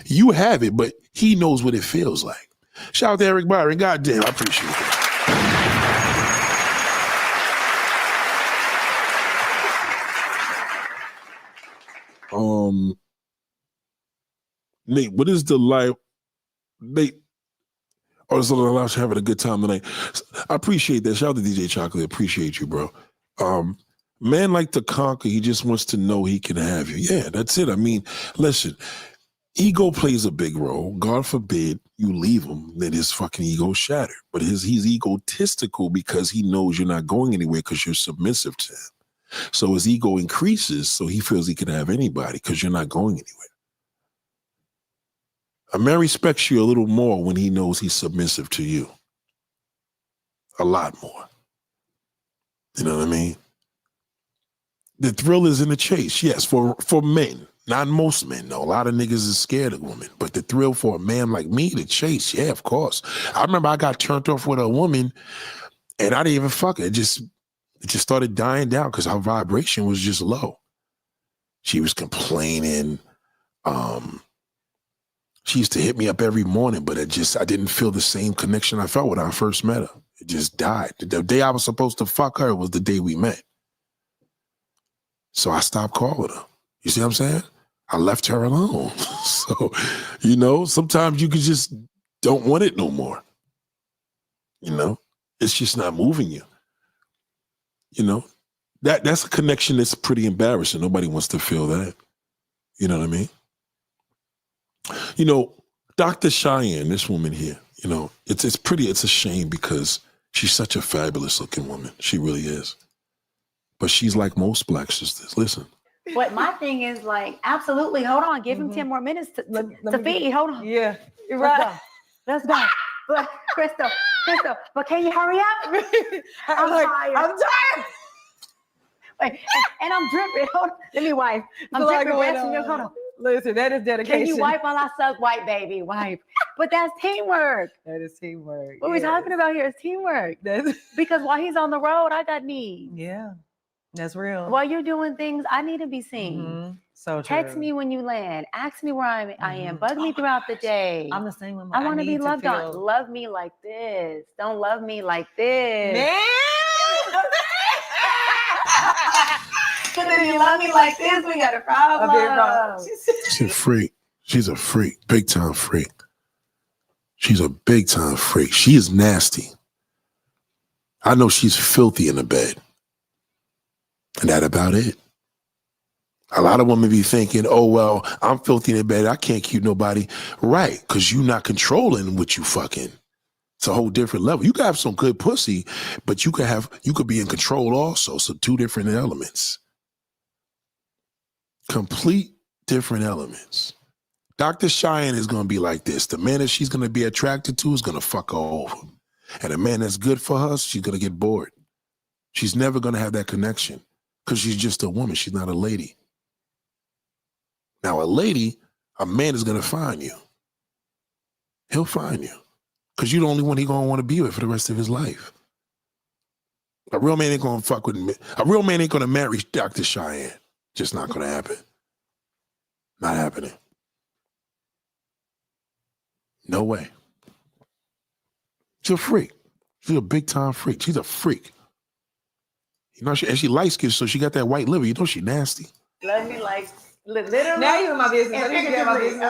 You have it, but he knows what it feels like. Shout out to Eric Byron. Goddamn, I appreciate that. Nate, what is the life? Nate, oh, it's allowed you having a good time tonight. I appreciate that. Shout out to DJ Chocolate. Appreciate you, bro. Man like to conquer. He just wants to know he can have you. Yeah, that's it. I mean, listen, ego plays a big role. God forbid you leave him, then his fucking ego's shattered. But he's egotistical because he knows you're not going anywhere because you're submissive to him. So his ego increases, so he feels he can have anybody because you're not going anywhere. A man respects you a little more when he knows he's submissive to you. A lot more. You know what I mean? The thrill is in the chase, yes, for men. Not most men, though. A lot of niggas is scared of women. But the thrill for a man like me, the chase, yeah, of course. I remember I got turned off with a woman and I didn't even fuck her. It just started dying down because her vibration was just low. She was complaining. She used to hit me up every morning, but I didn't feel the same connection I felt when I first met her. It just died. The day I was supposed to fuck her was the day we met. So I stopped calling her. You see what I'm saying? I left her alone. So, sometimes you can just don't want it no more. It's just not moving you. That's a connection that's pretty embarrassing. Nobody wants to feel that. You know what I mean? Dr. Cheyenne, this woman here, it's a shame because she's such a fabulous looking woman. She really is. But she's like most black sisters. Listen, But my thing is like, absolutely. Hold on. Give him 10 more minutes to feed. Hold on. Yeah, you're Let's right. go. Let's go. But Crystal, but can you hurry up? I'm tired. I'm tired. Wait, and I'm dripping. Hold on. Let me wipe. I'm There's a lot dripping going breast milk. Hold on. Listen, that is dedication. Can you wipe while I suck? Wipe, baby. Wipe. But that's teamwork. That is teamwork. What we're talking about here is teamwork. Because while he's on the road, I got needs. Yeah, that's real. While you're doing things, I need to be seen. Mm-hmm. So text true. me when you land. Ask me where I am. Bug me throughout the day. I'm the same one. I want to be loved on. Love me like this. Don't love me like this. Man. Because if you love me like this, we got a problem. She's a freak. She's a freak. Big time freak. She's a big time freak. She is nasty. I know she's filthy in the bed. And that about it. A lot of women be thinking, oh, well, I'm filthy in the bed. I can't keep nobody. Right, because you're not controlling what you fucking. It's a whole different level. You can have some good pussy, but you could be in control also. So 2 different elements. Complete different elements. Dr. Cheyenne is going to be like this. The man that she's going to be attracted to is going to fuck her over. And a man that's good for her, she's going to get bored. She's never going to have that connection because she's just a woman. She's not a lady. Now, a lady, a man is going to find you. He'll find you because you're the only one he's going to want to be with for the rest of his life. A real man ain't going to fuck with me. A real man ain't going to marry Dr. Cheyenne. Just not going to happen. Not happening. No way. She's a freak. She's a big time freak. She's a freak. You know, she light skinned, so she got that white liver. You know she nasty. Love me like literally. Now you in my business.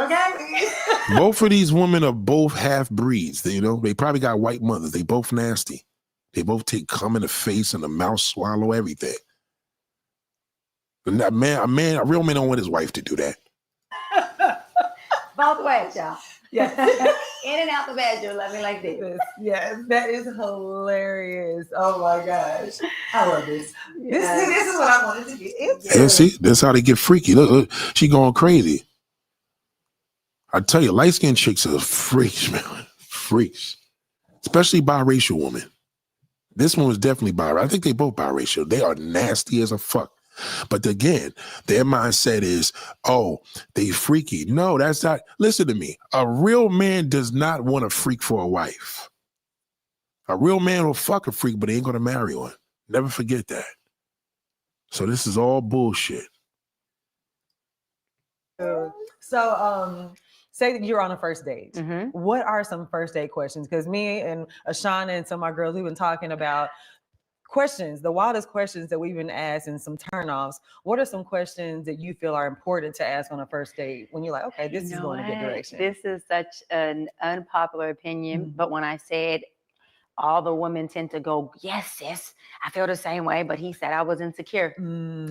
Okay. Both of these women are both half breeds. You know, they probably got white mothers. They both nasty. They both take cum in the face and the mouth, swallow everything. And a real man don't want his wife to do that. Both ways, y'all. Yeah. In and out the bedroom, love me like this. Yes, that is hilarious. Oh my gosh. I love this. This is what I wanted to get into. Yeah, see, that's how they get freaky. Look, she going crazy. I tell you, light-skinned chicks are freaks, man. Freaks. Especially biracial women. This one was definitely biracial. I think they both biracial. They are nasty as a fuck. But again, their mindset is, oh, they freaky. No, that's not. Listen to me. A real man does not want a freak for a wife. A real man will fuck a freak, but he ain't going to marry one. Never forget that. So this is all bullshit. So, say that you're on a first date. Mm-hmm. What are some first date questions? Because me and Ashana and some of my girls, we've been talking about questions, the wildest questions that we've been asked and some turnoffs. What are some questions that you feel are important to ask on a first date when you're like, okay, this is going a good direction? This is such an unpopular opinion, but when I say it, all the women tend to go, yes, sis, I feel the same way, but he said I was insecure.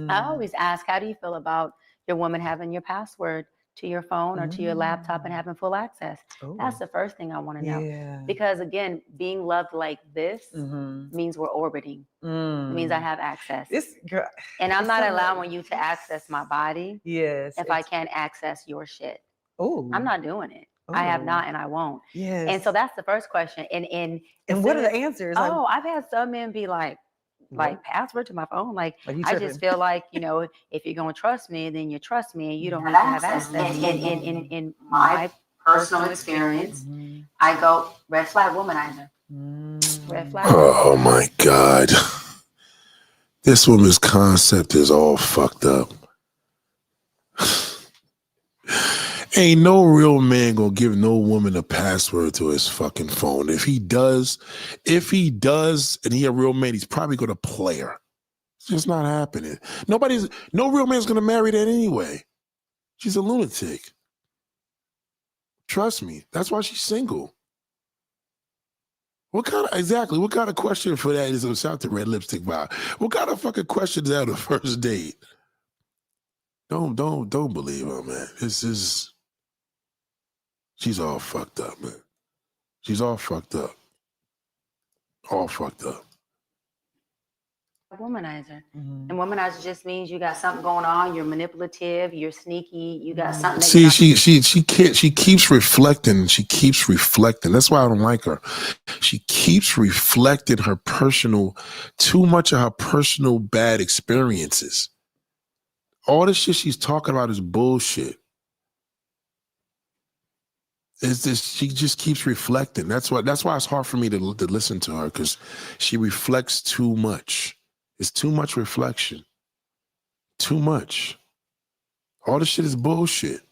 I always ask, how do you feel about your woman having your password to your phone or to your laptop and having full access? That's the first thing I want to know. Because again, being loved like this means we're orbiting. It means I have access. And I'm not allowing you to access my body if I can't access your shit. I'm not doing it. I have not and I won't. And so that's the first question. And what are the answers? Oh, I've had some men be like password to my phone. Like I just feel like, you know, if you're going to trust me, then you trust me and you don't need to have access. In my personal experience, I go red flag womanizer. Red flag. Oh my God. This woman's concept is all fucked up. Ain't no real man gonna give no woman a password to his fucking phone. If he does, and he a real man, he's probably gonna play her. It's just not happening. No real man's gonna marry that anyway. She's a lunatic. Trust me. That's why she's single. What kind of question for that is shout to Red Lipstick vibe? What kind of fucking question is that on the first date? Don't believe her, man. She's all fucked up, man. She's all fucked up. All fucked up. womanizer. Mhm. And womanizer just means you got something going on. You're manipulative. You're sneaky. You got something. That See, you're not- she can't. She keeps reflecting. She keeps reflecting. That's why I don't like her. She keeps reflecting her personal, too much of her personal bad experiences. All the shit she's talking about is bullshit. It's just she just keeps reflecting. That's why it's hard for me to listen to her, because she reflects too much. It's too much reflection. Too much. All the shit is bullshit.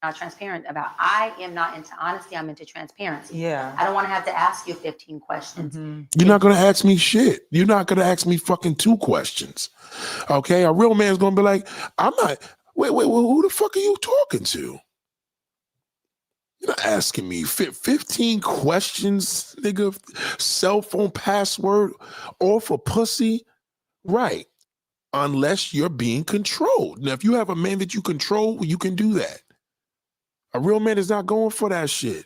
not transparent about. I am not into honesty. I'm into transparency. Yeah. I don't want to have to ask you 15 questions. Mhm. You're not gonna ask me shit. You're not gonna ask me fucking 2 questions. Okay? A real man's gonna be like, I'm not. Wait, who the fuck are you talking to? You're not asking me 15 questions, nigga. Cell phone password, all for pussy. Right. Unless you're being controlled. Now, if you have a man that you control, you can do that. A real man is not going for that shit.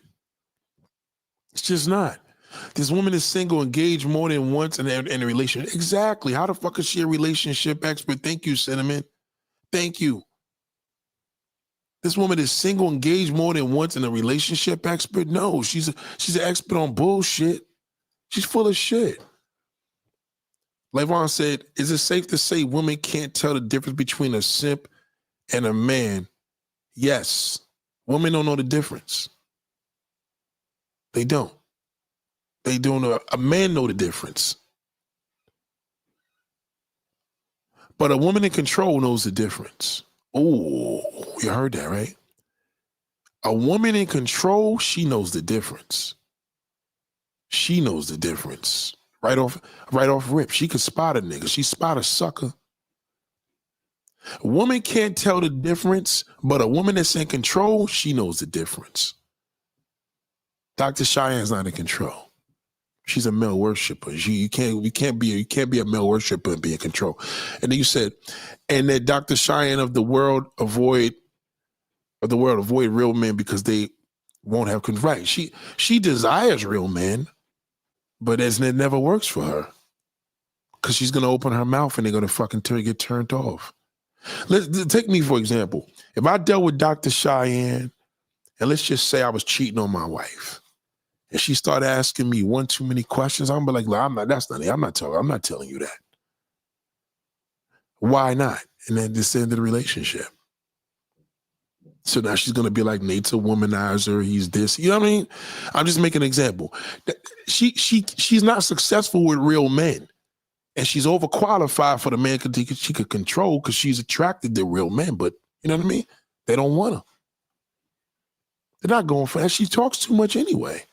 It's just not. This woman is single, engaged more than once in a relationship. Exactly. How the fuck is she a relationship expert? Thank you, Cinnamon. Thank you. This woman is single, engaged more than once, and a relationship expert? No, she's an expert on bullshit. She's full of shit. Levon said, is it safe to say women can't tell the difference between a simp and a man? Yes. Women don't know the difference. They don't. They don't know. A man know the difference. But a woman in control knows the difference. Oh, you heard that, right? A woman in control, she knows the difference. She knows the difference. Right off rip. She could spot a nigga. She spot a sucker. A woman can't tell the difference, but a woman that's in control, she knows the difference. Dr. Cheyenne's not in control. She's a male worshiper. You can't be a male worshiper and be in control. And then you said, and that Dr. Cheyenne of the world avoid real men because they won't have control. Right. She desires real men, but it never works for her. Because she's gonna open her mouth and they're gonna fucking get turned off. Take me for example. If I dealt with Dr. Cheyenne, and let's just say I was cheating on my wife, and she started asking me one too many questions, I'm gonna be like, I'm not telling you that. Why not? And then this end of the relationship. So now she's gonna be like, Nate's a womanizer, he's this. You know what I mean? I'm just making an example. She's not successful with real men. And she's overqualified for the man she could control because she's attracted to real men. But you know what I mean? They don't want her. They're not going for that. She talks too much anyway.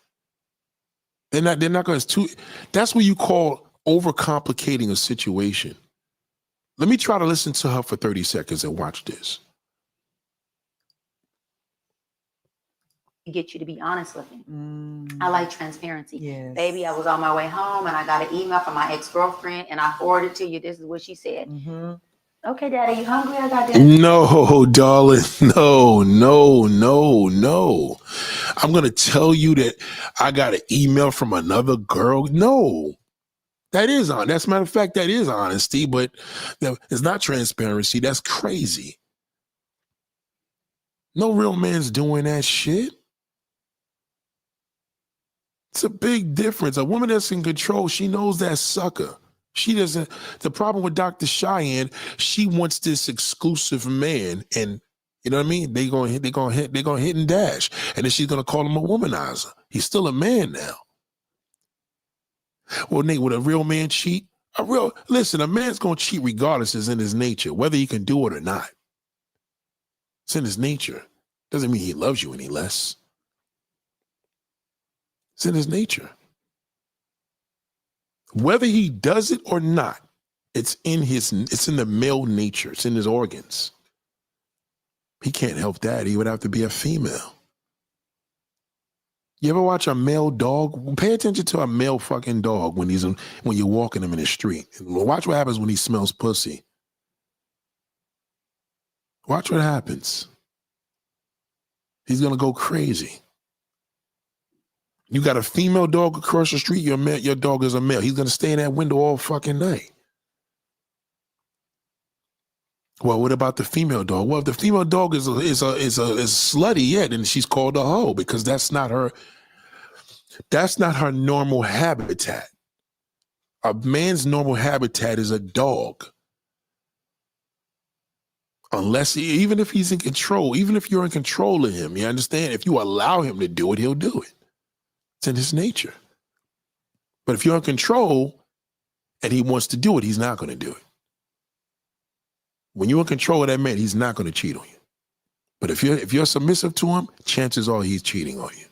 They're not going to. That's what you call overcomplicating a situation. Let me try to listen to her for 30 seconds and watch this. Get you to be honest with me. I like transparency. Yes. Baby, I was on my way home and I got an email from my ex-girlfriend and I forwarded to you. This is what she said. Mm-hmm. Okay, Daddy, you hungry? I got dinner. No, darling. No. I'm going to tell you that I got an email from another girl. No. That is on. That's a matter of fact, that is honesty, but it's not transparency. That's crazy. No real man's doing that shit. It's a big difference. A woman that's in control, she knows that sucker. She doesn't. The problem with Dr. Cheyenne, she wants this exclusive man, and you know what I mean. They're gonna hit and dash, and then she's gonna call him a womanizer. He's still a man now. Well, Nate, would a real man cheat? A man's gonna cheat regardless. It's in his nature, whether he can do it or not. It's in his nature. Doesn't mean he loves you any less. It's in his nature. Whether he does it or not, it's in the male nature. It's in his organs. He can't help that. He would have to be a female. You ever watch a male dog? Pay attention to a male fucking dog when you're walking him in the street. Watch what happens when he smells pussy. Watch what happens. He's gonna go crazy. You got a female dog across the street, your dog is a male. He's going to stay in that window all fucking night. Well, what about the female dog? Well, if the female dog is slutty, yeah, then she's called a hoe because that's not her normal habitat. A man's normal habitat is a dog. Unless, even if he's in control, even if you're in control of him, you understand? If you allow him to do it, he'll do it. It's in his nature. But if you're in control and he wants to do it, he's not going to do it. When you're in control of that man, he's not going to cheat on you. But if you're submissive to him, chances are he's cheating on you.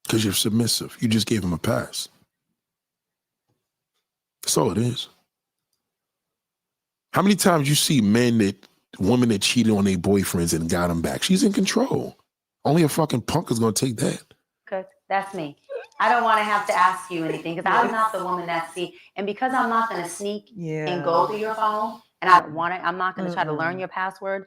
Because you're submissive. You just gave him a pass. That's all it is. How many times you see women that cheated on their boyfriends and got them back? She's in control. Only a fucking punk is going to take that. Because that's me. I don't want to have to ask you anything because I'm not the woman that and because I'm not going to sneak and go to your phone and I'm not going to try to learn your password.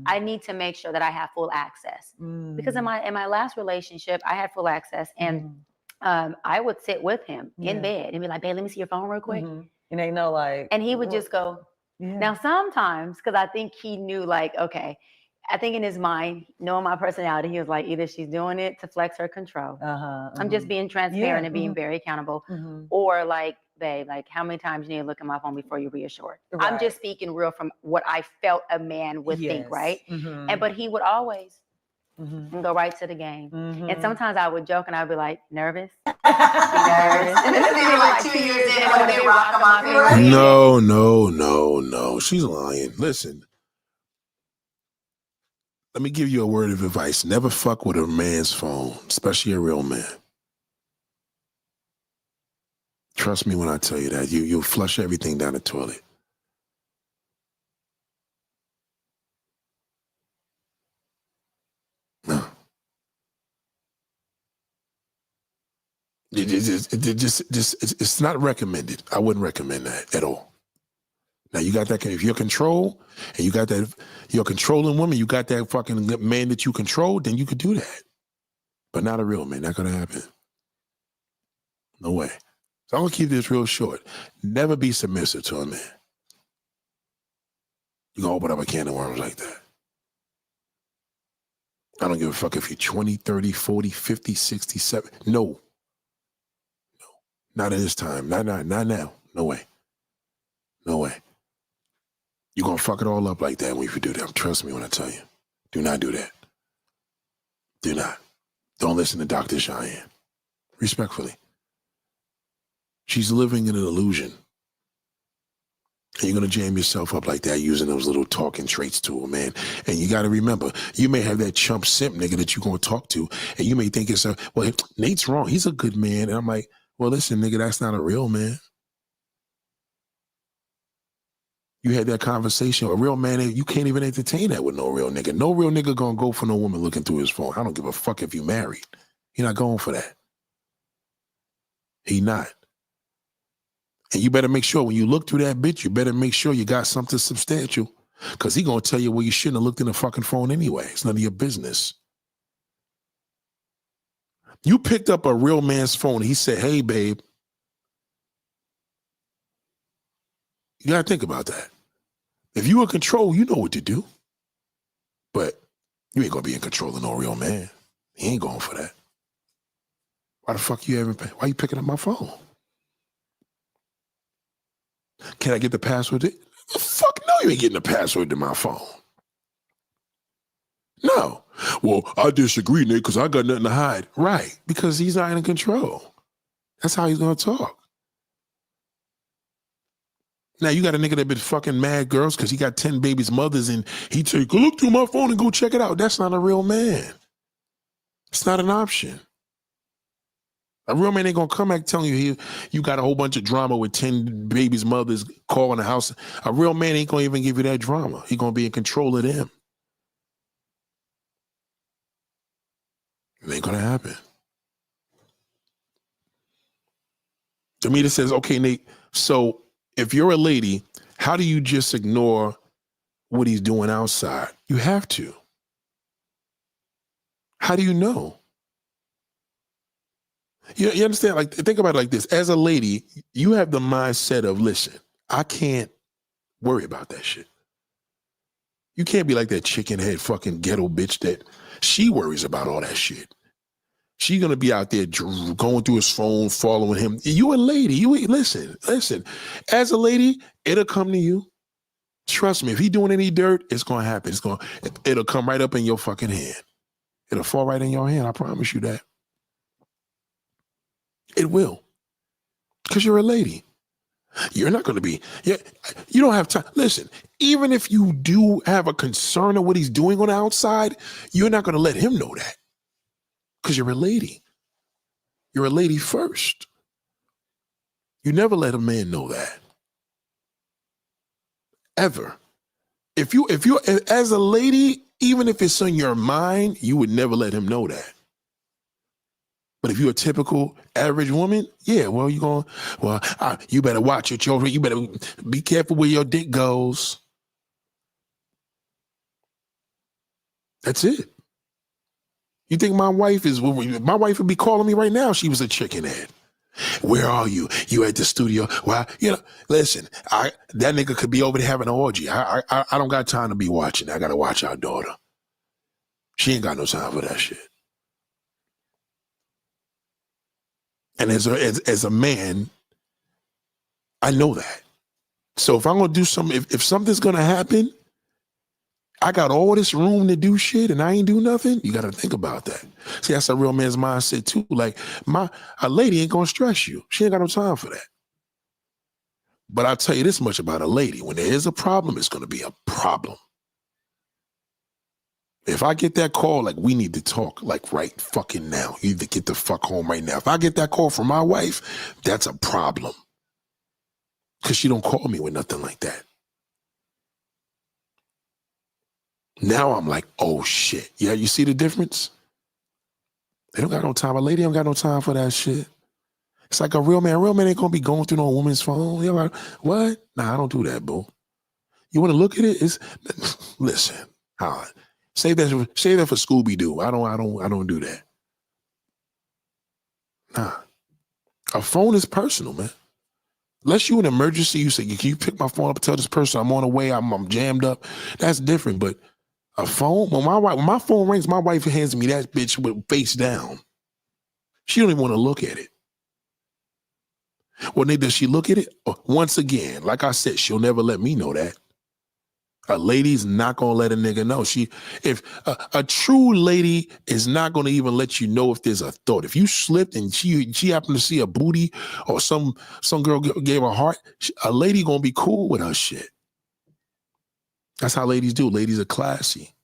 I need to make sure that I have full access because in my last relationship, I had full access and I would sit with him in bed and be like, babe, let me see your phone real quick. And they know and he would just go, now sometimes, because I think he knew like, okay, I think in his mind, knowing my personality, he was like, either she's doing it to flex her control. I'm just being transparent and being very accountable. Or like, babe, like how many times you need to look at my phone before you reassure? I'm just speaking real from what I felt a man would think, right? But he would always go right to the game. And sometimes I would joke and I'd be like, nervous? Nervous? And then maybe like 2 years in when they rock my favorite. No. She's lying. Listen. Let me give you a word of advice. Never fuck with a man's phone, especially a real man. Trust me when I tell you that. You'll flush everything down the toilet. No. It's not recommended. I wouldn't recommend that at all. Now you got that, if you're control and you got that, you're controlling woman, you got that fucking man that you control, then you could do that. But not a real man, not gonna happen. No way. So I'm gonna keep this real short. Never be submissive to a man. You can open up a can of worms like that. I don't give a fuck if you're 20, 30, 40, 50, 60, 70. No. Not at this time. Not now. No way. No way. You're going to fuck it all up like that when you do that. Trust me when I tell you. Do not do that. Do not. Don't listen to Dr. Cheyenne. Respectfully. She's living in an illusion. And you're going to jam yourself up like that using those little talking traits to her, man. And you got to remember, you may have that chump simp nigga that you're going to talk to, and you may think it's well, Nate's wrong. He's a good man. And I'm like, well, listen, nigga, that's not a real man. You had that conversation. A real man, you can't even entertain that with no real nigga. No real nigga gonna go for no woman looking through his phone. I don't give a fuck if you married. He not going for that. He not. And you better make sure when you look through that bitch, you better make sure you got something substantial. Because he gonna tell you, well, you shouldn't have looked in the fucking phone anyway. It's none of your business. You picked up a real man's phone and he said, hey, babe. You gotta think about that. If you in control, you know what to do. But you ain't gonna be in control of no real man. He ain't going for that. Why the fuck why you picking up my phone? Can I get the password? Fuck no, you ain't getting the password to my phone. No. Well, I disagree, Nick, because I got nothing to hide. Right, because he's not in control. That's how he's gonna talk. Now, you got a nigga that been fucking mad girls because he got 10 babies' mothers and he tell you, go look through my phone and go check it out. That's not a real man. It's not an option. A real man ain't gonna come back telling you you got a whole bunch of drama with 10 babies' mothers calling the house. A real man ain't gonna even give you that drama. He gonna be in control of them. It ain't gonna happen. To me, it says, okay, Nate, so if you're a lady, how do you just ignore what he's doing outside? You have to. How do you know? You understand? Like, think about it like this. As a lady, you have the mindset of, listen, I can't worry about that shit. You can't be like that chicken head fucking ghetto bitch that she worries about all that shit. She gonna be out there going through his phone, following him. You a lady. You listen. As a lady, it'll come to you. Trust me. If he doing any dirt, it's gonna happen. It'll come right up in your fucking hand. It'll fall right in your hand. I promise you that. It will, because you're a lady. You're not gonna be. You don't have time. Listen. Even if you do have a concern of what he's doing on the outside, you're not gonna let him know that. Because you're a lady. You're a lady first. You never let a man know that. Ever. If you as a lady, even if it's on your mind, you would never let him know that. But if you're a typical average woman, yeah, well, you better watch your children. You better be careful where your dick goes. That's it. You think my wife would be calling me right now if she was a chicken head. Where are you? You at the studio? Well, listen, that nigga could be over there having an orgy. I don't got time to be watching. I got to watch our daughter. She ain't got no time for that shit. And as a man, I know that. So if I'm going to do something, if something's going to happen, I got all this room to do shit and I ain't do nothing. You got to think about that. See, that's a real man's mindset too. Like a lady ain't going to stress you. She ain't got no time for that. But I'll tell you this much about a lady. When there is a problem, it's going to be a problem. If I get that call, like, we need to talk, like, right fucking now. You need to get the fuck home right now. If I get that call from my wife, that's a problem. Because she don't call me with nothing like that. Now I'm like, oh shit. Yeah, you see the difference? They don't got no time. A lady don't got no time for that shit. It's like a real man. A real man ain't gonna be going through no woman's phone. You're like, what? Nah, I don't do that, boo. You want to look at it? Listen. Save that for Scooby-Doo. I don't do that. Nah. A phone is personal, man. Unless you in an emergency, you say, can you pick my phone up and tell this person I'm on the way, I'm jammed up? That's different. But a phone, when my phone rings, my wife hands me that bitch with face down. She don't even want to look at it. Well, does she look at it? Once again, like I said, she'll never let me know that. A lady's not gonna let a nigga know. If a true lady is not gonna even let you know if there's a thought. If you slipped and she happened to see a booty or some girl gave a heart, a lady gonna be cool with her shit. That's how ladies do. Ladies are classy.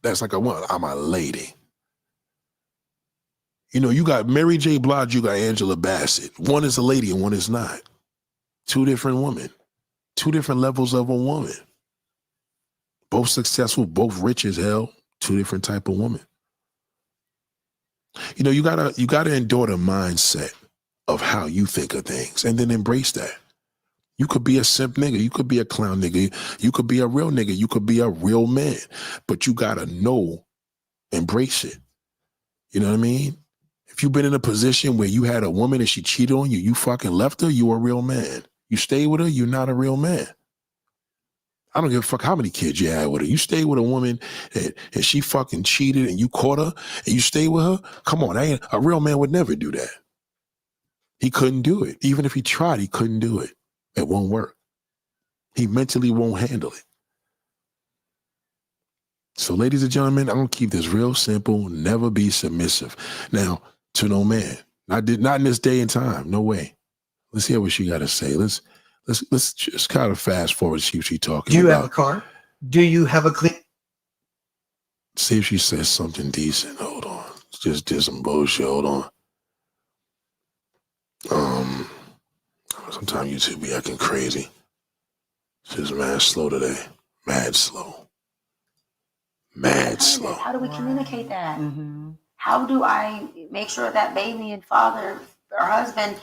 That's like I'm a lady. You got Mary J. Blige, you got Angela Bassett. One is a lady and one is not. Two different women. Two different levels of a woman. Both successful, both rich as hell. Two different type of women. You gotta endure the mindset of how you think of things and then embrace that. You could be a simp nigga. You could be a clown nigga. You could be a real nigga. You could be a real man. But you gotta embrace it. You know what I mean? If you've been in a position where you had a woman and she cheated on you, you fucking left her, you a real man. You stay with her, you're not a real man. I don't give a fuck how many kids you had with her. You stay with a woman and she fucking cheated and you caught her and you stay with her? Come on, a real man would never do that. He couldn't do it. Even if he tried, he couldn't do it. It won't work. He mentally won't handle it. So, ladies and gentlemen, I'm going to keep this real simple. Never be submissive. Now, to no man. Not in this day and time. No way. Let's hear what she got to say. Let's just kind of fast forward and see what she's talking about. Do you have a car? Do you have a clean? See if she says something decent. Hold on. Just did some bullshit. Hold on. Sometimes YouTube be acting crazy. It's just mad slow today. Mad slow. How do we communicate that? Mm-hmm. How do I make sure that baby and father or husband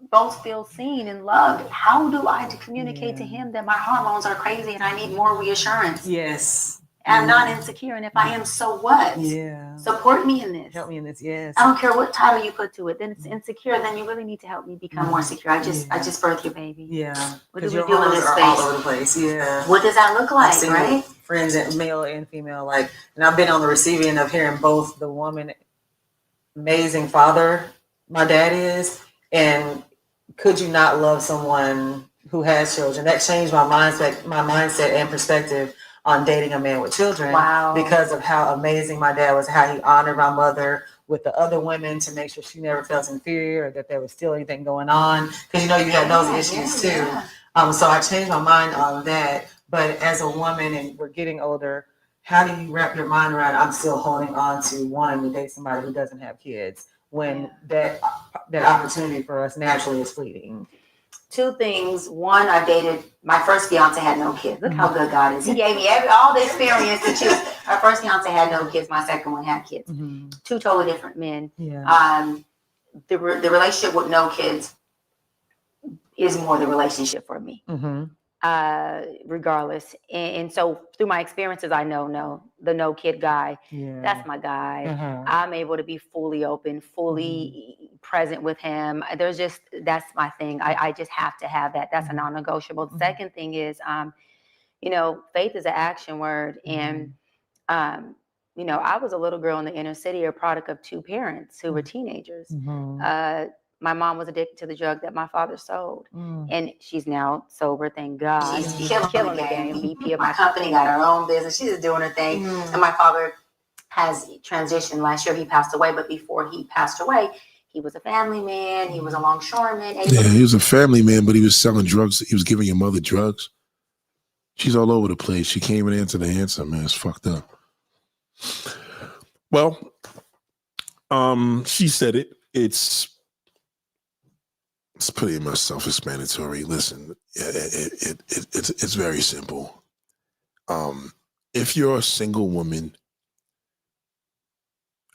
both feel seen and loved? How do I communicate to him that my hormones are crazy and I need more reassurance? Yes. I'm not insecure. And if I am, so what? Yeah. Support me in this. Help me in this. Yes. I don't care what title you put to it. Then it's insecure. Then you really need to help me become more secure. I just birthed your baby. Yeah. What do we your do in hormones this are space? all over the place. Yeah. What does that look like, right? Friends, male and female, like, and I've been on the receiving end of hearing both the woman, amazing father my dad is, and could you not love someone who has children? That changed my mindset and perspective on dating a man with children. Wow. Because of how amazing my dad was, how he honored my mother with the other women to make sure she never felt inferior or that there was still anything going on. Because you had those issues too. So I changed my mind on that. But as a woman, and we're getting older, how do you wrap your mind around, I'm still holding on to wanting to date somebody who doesn't have kids when that opportunity for us naturally is fleeting? Two things. One, I dated, my first fiance had no kids. Look how good God is. He gave me all the experience to choose. Our first fiance had no kids. My second one had kids. Two totally different men. Yeah. The relationship with no kids is more the relationship for me. Regardless. And so through my experiences, I know the no kid guy, that's my guy. I'm able to be fully open, fully present with him. That's my thing. I just have to have that. That's a non-negotiable. The second thing is, faith is an action word. And, I was a little girl in the inner city, a product of two parents who were teenagers. My mom was addicted to the drug that my father sold. And she's now sober, thank God. She's killing the game. VP of my company, got her own business. She's just doing her thing. And my father has transitioned. Last year he passed away, but before he passed away, he was a family man. He was a longshoreman. Yeah, he was a family man, but he was selling drugs. He was giving your mother drugs. She's all over the place. She can't even answer the answer, man. It's fucked up. Well, she said it. It's pretty much self-explanatory. Listen, it's very simple. If you're a single woman,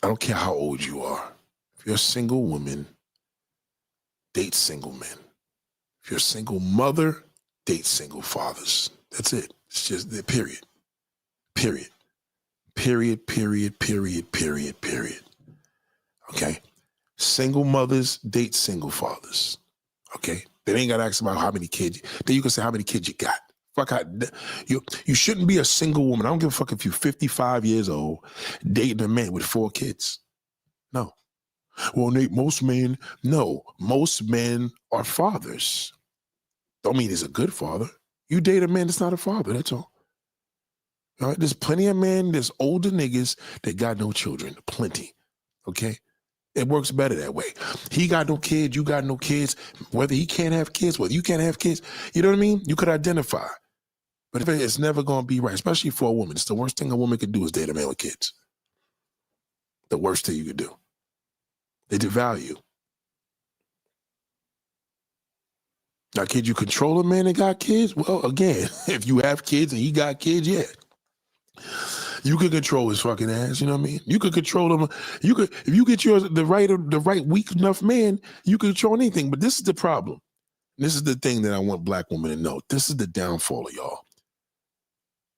I don't care how old you are. If you're a single woman, date single men. If you're a single mother, date single fathers. That's it. It's just the period. Period. Period, period, period, period, period. Okay? Single mothers, date single fathers. Okay? They ain't got to ask about how many kids. Then you can say how many kids you got. Fuck, you shouldn't be a single woman. I don't give a fuck if you're 55 years old dating a man with 4 kids. No. Well, Nate, most men are fathers. Don't mean he's a good father. You date a man that's not a father, that's all. All right? There's plenty of men, there's older niggas that got no children. Plenty. Okay? It works better that way. He got no kids, you got no kids. Whether he can't have kids, whether you can't have kids, you know what I mean? You could identify. But it's never going to be right, especially for a woman. It's the worst thing a woman could do is date a man with kids. The worst thing you could do. They devalue. Now, could you control a man that got kids? Well, again, if you have kids and he got kids, yeah. You could control his fucking ass, you know what I mean? You could control him. You could, if you get the right weak enough man, you can control anything. But this is the problem. This is the thing that I want black women to know. This is the downfall of y'all.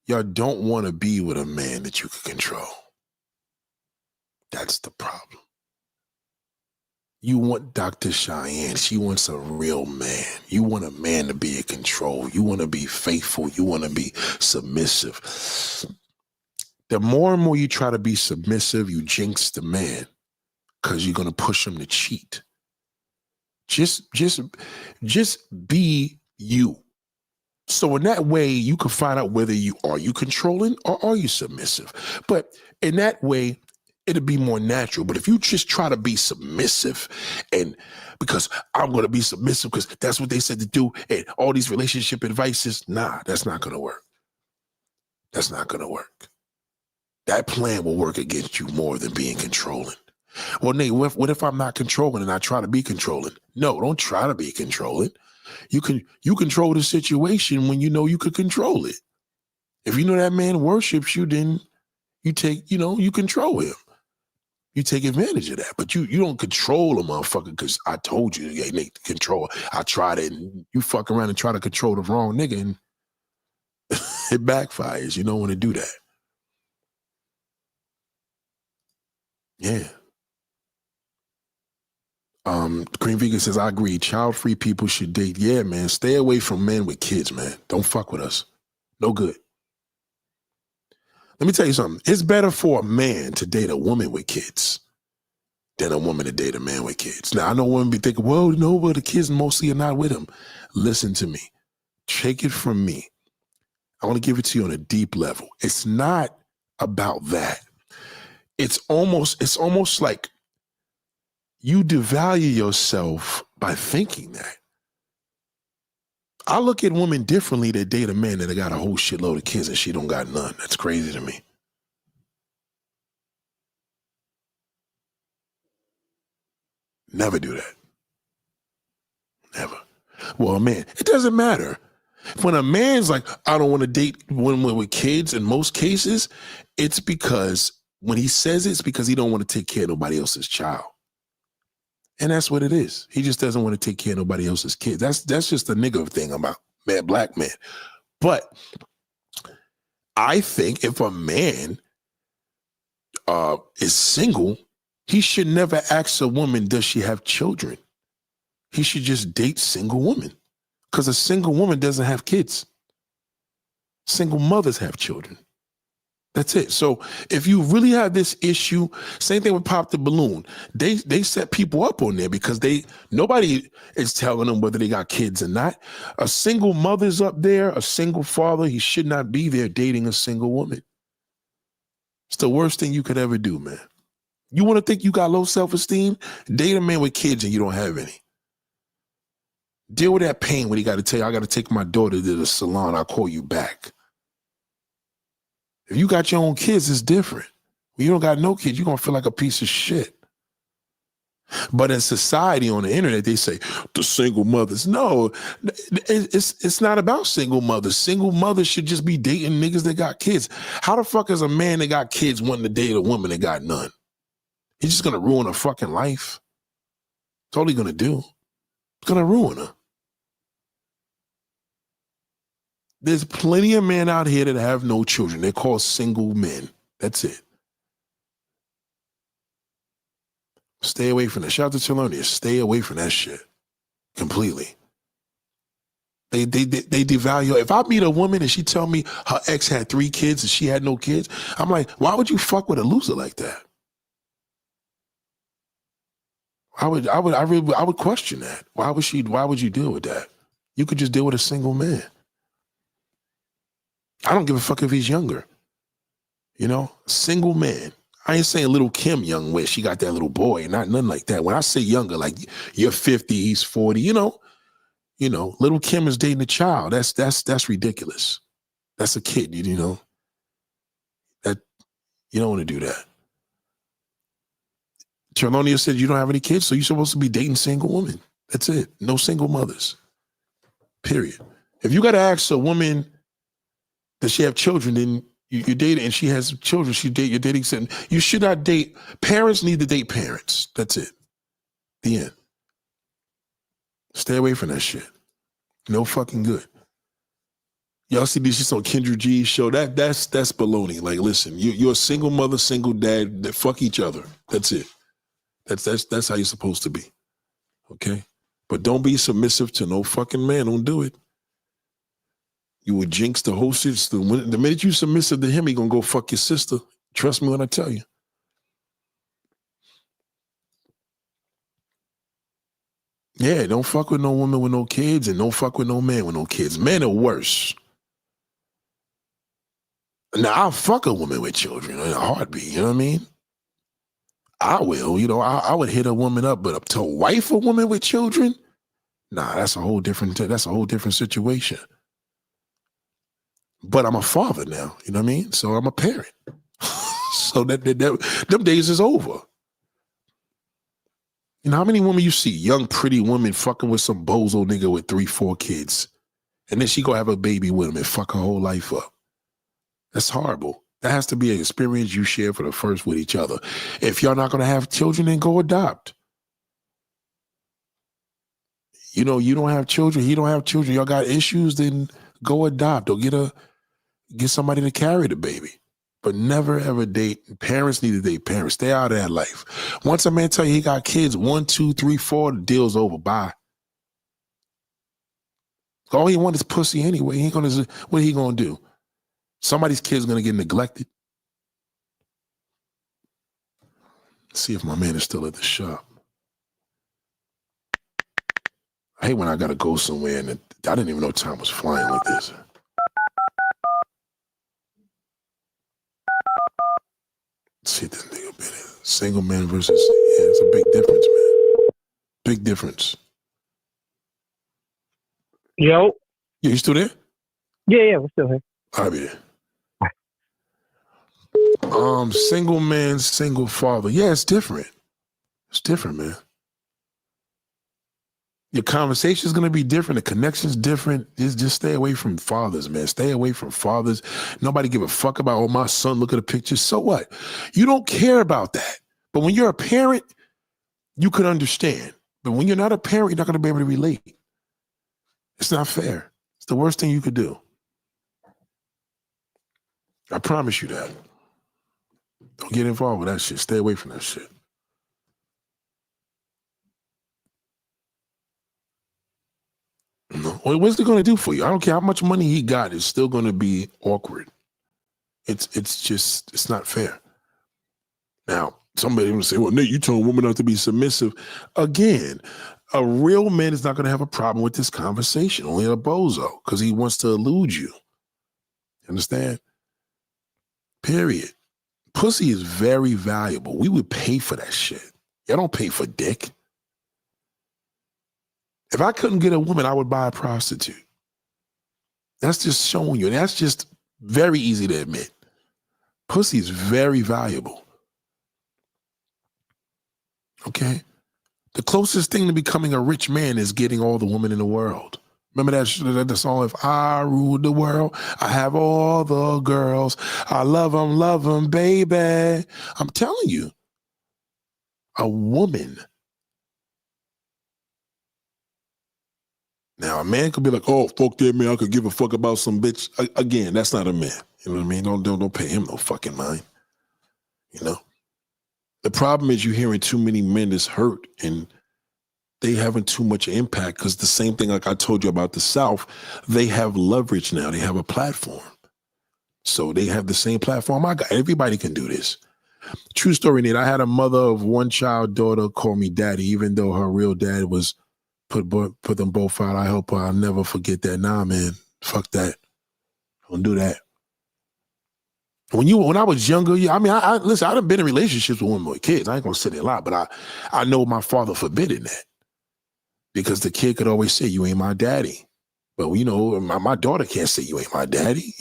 Y'all don't want to be with a man that you can control. That's the problem. You want Dr. Cheyenne. She wants a real man. You want a man to be in control. You want to be faithful. You want to be submissive. The more and more you try to be submissive, you jinx the man because you're going to push him to cheat. Just be you. So in that way, you can find out whether you controlling or are you submissive. But in that way, it'll be more natural. But if you just try to be submissive and because I'm going to be submissive because that's what they said to do and all these relationship advices, nah, that's not going to work. That's not going to work. That plan will work against you more than being controlling. Well, Nate, what if I'm not controlling and I try to be controlling? No, don't try to be controlling. You control the situation when you know you could control it. If you know that man worships you, then you control him. You take advantage of that. But you don't control a motherfucker because I told you, yeah, Nate, control. I tried it and you fuck around and try to control the wrong nigga and it backfires. You don't want to do that. Yeah. Green Vegan says, I agree. Child-free people should date. Yeah, man. Stay away from men with kids, man. Don't fuck with us. No good. Let me tell you something. It's better for a man to date a woman with kids than a woman to date a man with kids. Now, I know women be thinking, well, no, but the kids mostly are not with him. Listen to me. Take it from me. I want to give it to you on a deep level. It's not about that. It's almost like you devalue yourself by thinking that. I look at women differently that date a man that got a whole shitload of kids and she don't got none. That's crazy to me. Never do that. Never. Well, man, it doesn't matter. When a man's like, I don't want to date women with kids, in most cases, it's because when he says it's because he don't want to take care of nobody else's child. And that's what it is. He just doesn't want to take care of nobody else's kids. That's just a nigga thing about man, black man. But I think if a man is single, he should never ask a woman, does she have children? He should just date single women. Because a single woman doesn't have kids. Single mothers have children. That's it. So if you really have this issue, same thing with Pop the Balloon. They set people up on there because nobody is telling them whether they got kids or not. A single mother's up there, a single father, he should not be there dating a single woman. It's the worst thing you could ever do, man. You want to think you got low self-esteem? Date a man with kids and you don't have any. Deal with that pain when he got to tell you, I got to take my daughter to the salon, I'll call you back. If you got your own kids, it's different. When you don't got no kids, you're going to feel like a piece of shit. But in society, on the internet, they say, the single mothers. No, it's not about single mothers. Single mothers should just be dating niggas that got kids. How the fuck is a man that got kids wanting to date a woman that got none? He's just going to ruin her fucking life. That's all he's going to do. It's going to ruin her. There's plenty of men out here that have no children. They're called single men. That's it. Stay away from that. Shout out to Thelonious. Stay away from that shit. Completely. They devalue. If I meet a woman and she tell me her ex had 3 kids and she had no kids, I'm like, why would you fuck with a loser like that? I would question that. Why would you deal with that? You could just deal with a single man. I don't give a fuck if he's younger. You know, single man. I ain't saying little Kim young where she got that little boy, not nothing like that. When I say younger, like you're 50, he's 40, you know, little Kim is dating a child. That's ridiculous. That's a kid, you know. That you don't want to do that. Terlonia said you don't have any kids, so you're supposed to be dating single women. That's it. No single mothers. Period. If you got to ask a woman, does she have children, then you date and she has children, you're dating something. You should not date. Parents need to date parents. That's it. The end. Stay away from that shit. No fucking good. Y'all see this on Kendra G's show? That's baloney. Like, listen, you're a single mother, single dad, that fuck each other. That's it. That's how you're supposed to be. Okay? But don't be submissive to no fucking man. Don't do it. You would jinx the whole shit. The minute you submissive to him, he gonna go fuck your sister. Trust me when I tell you. Yeah, don't fuck with no woman with no kids and don't fuck with no man with no kids. Men are worse. Now, I'll fuck a woman with children in a heartbeat, you know what I mean? I will, I would hit a woman up, but to wife a woman with children? Nah, that's a whole different situation. But I'm a father now, you know what I mean? So I'm a parent. So them days is over. You know how many women you see, young, pretty women fucking with some bozo nigga with 3-4 kids, and then she go have a baby with him and fuck her whole life up. That's horrible. That has to be an experience you share for the first with each other. If y'all not gonna have children, then go adopt. You don't have children, he don't have children, y'all got issues, then go adopt or get somebody to carry the baby. but never ever date. Parents need to date parents. Stay out of that life. Once a man tell you he got kids, 1, 2, 3, 4, the deal's over. Bye. All he wants is pussy anyway. What he gonna do? Somebody's kid's gonna get neglected. Let's see if my man is still at the shop. I hate when I gotta go somewhere and I didn't even know time was flying like this. Let's see this nigga been in. Single man versus, yeah, it's a big difference, man. Big difference. Yo. Yeah, you still there? Yeah, we're still here. I'll be there. Single man, single father. Yeah, it's different. It's different, man. Your conversation is going to be different. The connection's different. Just stay away from fathers, man. Stay away from fathers. Nobody give a fuck about, oh, my son, look at the pictures. So what? You don't care about that. But when you're a parent, you could understand. But when you're not a parent, you're not going to be able to relate. It's not fair. It's the worst thing you could do. I promise you that. Don't get involved with that shit. Stay away from that shit. No. What's it going to do for you? I don't care how much money he got. It's still going to be awkward. It's not fair. Now, somebody will say, well, Nate, you told a woman not to be submissive. Again, a real man is not going to have a problem with this conversation. Only a bozo, because he wants to elude you. Understand? Period. Pussy is very valuable. We would pay for that shit. Y'all don't pay for dick. If I couldn't get a woman, I would buy a prostitute. That's just showing you. And that's just very easy to admit. Pussy is very valuable. Okay? The closest thing to becoming a rich man is getting all the women in the world. Remember that song, if I ruled the world, I have all the girls. I love them, baby. I'm telling you, a woman. Now, a man could be like, oh, fuck that man, I could give a fuck about some bitch. Again, that's not a man. You know what I mean? Don't pay him no fucking mind. You know? The problem is you're hearing too many men that's hurt and they having too much impact because the same thing like I told you about the South, they have leverage now. They have a platform. So they have the same platform I got. Everybody can do this. True story, Nate. I had a mother of one child daughter call me daddy, even though her real dad was put them both out. I hope I'll never forget that. Nah, man, fuck that. Don't do that. When I was younger, yeah, I mean, listen, I've been in relationships with women with kids. I ain't gonna say that a lot, but I know my father forbidden that. Because the kid could always say, you ain't my daddy. But, you know, my daughter can't say you ain't my daddy.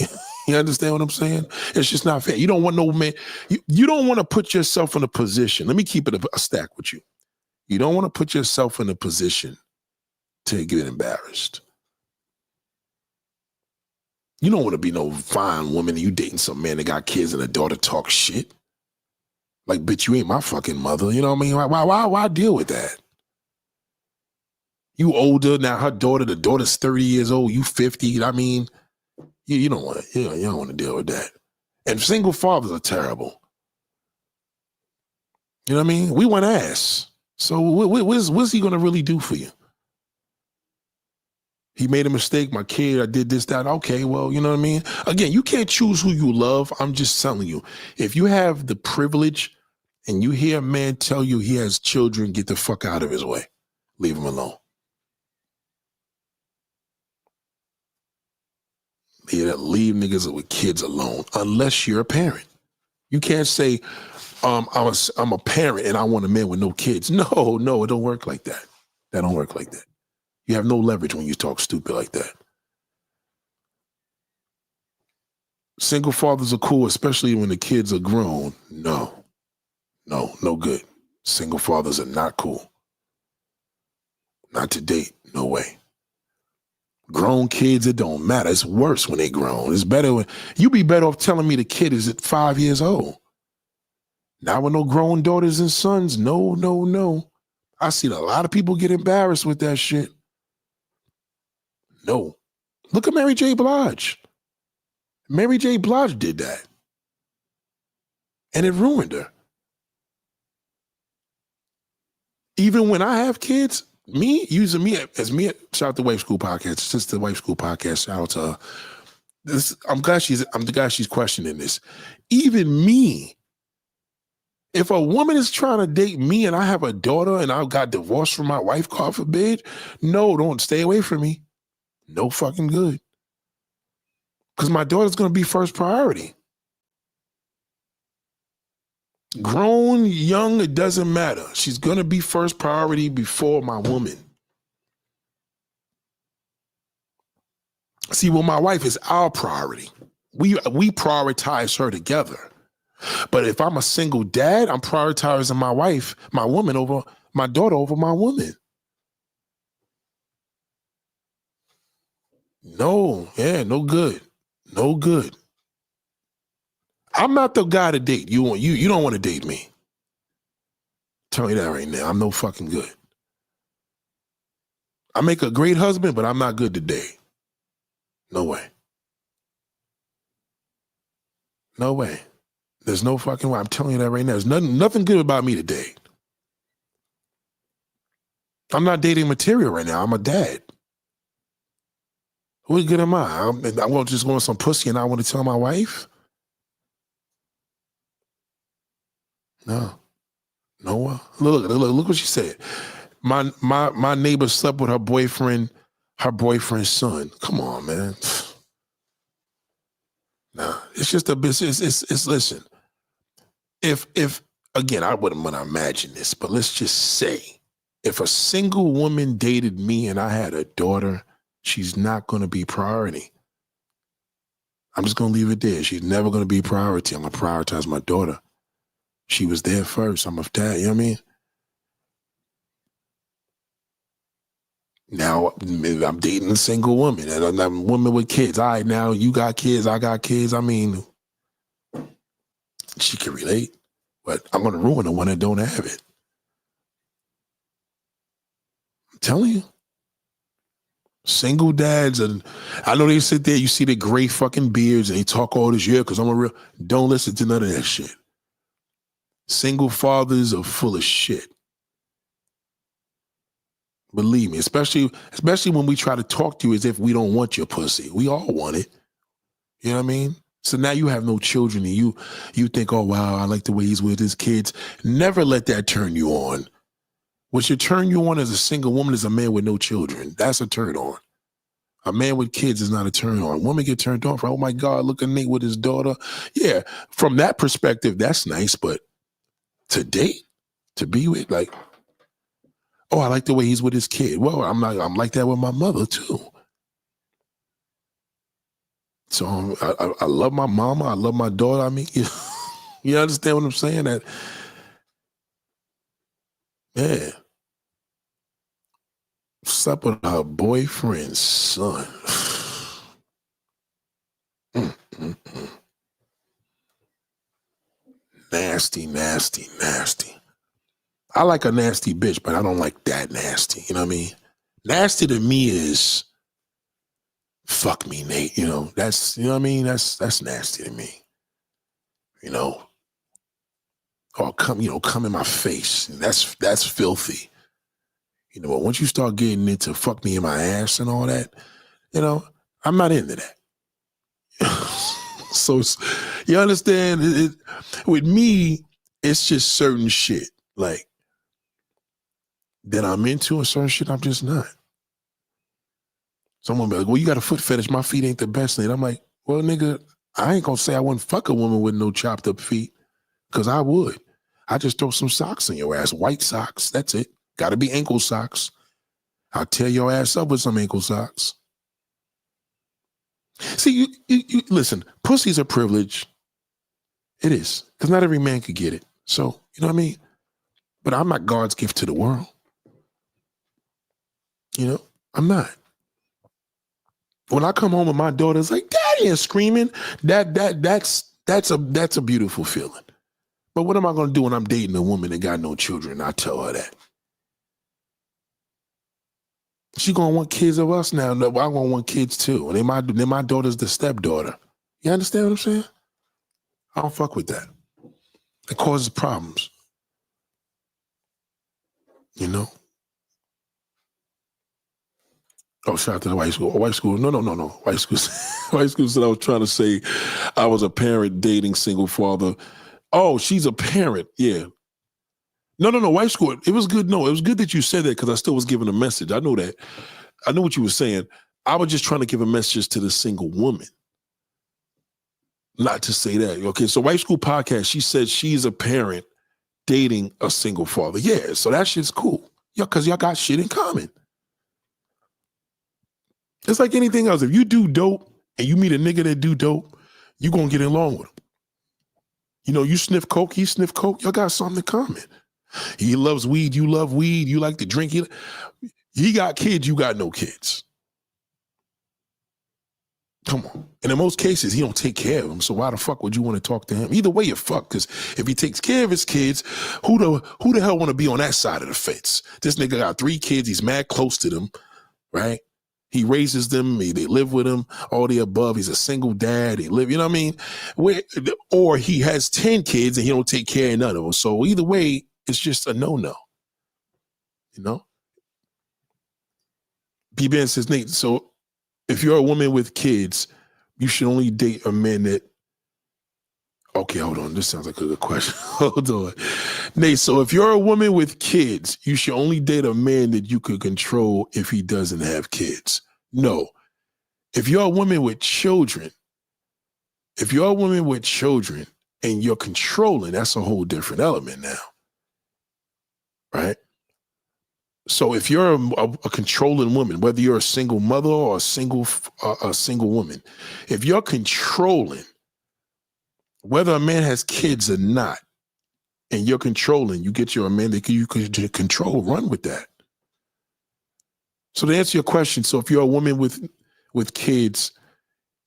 You understand what I'm saying? It's just not fair. You don't want no man. You don't want to put yourself in a position. Let me keep it a stack with you. You don't want to put yourself in a position to get embarrassed. You don't want to be no fine woman and you dating some man that got kids and a daughter talk shit. Like, bitch, you ain't my fucking mother. You know what I mean? Why deal with that? You older now. The daughter's 30 years old. You 50. I mean, you don't want to. You don't want to deal with that. And single fathers are terrible. You know what I mean? We want ass. So what's he gonna really do for you? He made a mistake. My kid, I did this, that. Okay, well, you know what I mean? Again, you can't choose who you love. I'm just telling you. If you have the privilege and you hear a man tell you he has children, get the fuck out of his way. Leave him alone. Leave niggas with kids alone, unless you're a parent. You can't say, I'm a parent and I want a man with no kids. No, it don't work like that. That don't work like that. You have no leverage when you talk stupid like that. Single fathers are cool, especially when the kids are grown. No good. Single fathers are not cool. Not to date, no way. Grown kids, it don't matter. It's worse when they grown. It's better when you be better off telling me the kid is at 5 years old. Now with no grown daughters and sons, no. I seen a lot of people get embarrassed with that shit. No. Look at Mary J. Blige. Mary J. Blige did that. And it ruined her. Even when I have kids, me, using me as me, shout out to Wife School Podcast. It's just the Wife School Podcast. Shout out to her. I'm glad she's questioning this. Even me, if a woman is trying to date me and I have a daughter and I got divorced from my wife, God forbid, no, don't stay away from me. No fucking good. Because my daughter's going to be first priority. Grown, young, it doesn't matter. She's going to be first priority before my woman. See, well, my wife is our priority. We prioritize her together. But if I'm a single dad, I'm prioritizing my wife, my woman over my daughter over my woman. No, no good. No good. I'm not the guy to date. You don't want to date me. Tell you that right now. I'm no fucking good. I make a great husband, but I'm not good to date. No way. No way. There's no fucking way. I'm telling you that right now. There's nothing good about me today. I'm not dating material right now. I'm a dad. What good am I? I want just want some pussy and I want to tell my wife? No. No. Look what she said. My neighbor slept with her boyfriend's son. Come on, man. Nah, it's just a business. It's listen. If again, I wouldn't want to imagine this, but let's just say if a single woman dated me and I had a daughter, she's not going to be priority. I'm just going to leave it there. She's never going to be priority. I'm going to prioritize my daughter. She was there first. I'm a dad, you know what I mean? Now, I'm dating a single woman, and I'm a woman with kids. All right, now you got kids, I got kids. I mean, she can relate, but I'm going to ruin the one that don't have it. I'm telling you. Single dads, and I know they sit there, you see the gray fucking beards, and they talk all this, because I'm a real, don't listen to none of that shit. Single fathers are full of shit. Believe me, especially when we try to talk to you as if we don't want your pussy. We all want it. You know what I mean? So now you have no children and you think, oh, wow, I like the way he's with his kids. Never let that turn you on. What should turn you on as a single woman is a man with no children. That's a turn on. A man with kids is not a turn on. Women get turned on for, oh my God, look at Nate with his daughter. Yeah, from that perspective, that's nice. But to date, to be with, like, oh, I like the way he's with his kid. Well, I'm like that with my mother too. So I love my mama. I love my daughter. I mean, you understand what I'm saying? That, yeah. Slept with her boyfriend's son. Nasty, nasty, nasty. I like a nasty bitch, but I don't like that nasty. You know what I mean? Nasty to me is fuck me, Nate. You know, that's, you know what I mean? That's nasty to me. You know? Or come in my face. That's filthy. You know, but once you start getting into fuck me in my ass and all that, you know, I'm not into that. So, you understand? With me, it's just certain shit. Like, that I'm into and certain shit I'm just not. Someone be like, well, you got a foot fetish. My feet ain't the best thing. I'm like, well, nigga, I ain't gonna say I wouldn't fuck a woman with no chopped up feet, because I would. I just throw some socks in your ass. White socks, that's it. Gotta be ankle socks. I'll tear your ass up with some ankle socks. See, you listen, pussy's a privilege. It is, because not every man could get it. So, you know what I mean? But I'm not God's gift to the world. You know, I'm not. When I come home and my daughter's like, Daddy, and screaming, that's a beautiful feeling. But what am I going to do when I'm dating a woman that got no children? I tell her that. She going to want kids of us now. No, I going to want kids too. And then my daughter's the stepdaughter. You understand what I'm saying? I don't fuck with that. It causes problems. You know? Oh, shout out to the white school. White school. No. White school. White school said I was trying to say I was a parent dating single father. Oh, she's a parent. Yeah. No. White school. It was good. No, it was good that you said that because I still was giving a message. I know that. I know what you were saying. I was just trying to give a message to the single woman. Not to say that. Okay, so White School Podcast, she said she's a parent dating a single father. Yeah, so that shit's cool. Yeah, because y'all got shit in common. It's like anything else. If you do dope and you meet a nigga that do dope, you going to get along with him. You know, you sniff coke, he sniff coke, y'all got something in common. He loves weed, you love weed, you like to drink. He got kids, you got no kids. Come on. And in most cases, he don't take care of them. So why the fuck would you want to talk to him? Either way, you're fucked. Because if he takes care of his kids, who the hell want to be on that side of the fence? This nigga got 3 kids. He's mad close to them, right? He raises them. They live with him. All the above. He's a single dad. They live, you know what I mean? Or he has 10 kids and he don't take care of none of them. So either way, it's just a no-no. You know? B-Ben says, Nate, so if you're a woman with kids, you should only date a man that... Okay, hold on. This sounds like a good question. Hold on. Nate, so if you're a woman with kids, you should only date a man that you could control if he doesn't have kids. No. If you're a woman with children, and you're controlling, that's a whole different element now. Right? So if you're a controlling woman, whether you're a single mother or a single woman, if you're controlling, whether a man has kids or not, and you're controlling, you get you a man that you can control, run with that. So to answer your question, so if you're a woman with kids,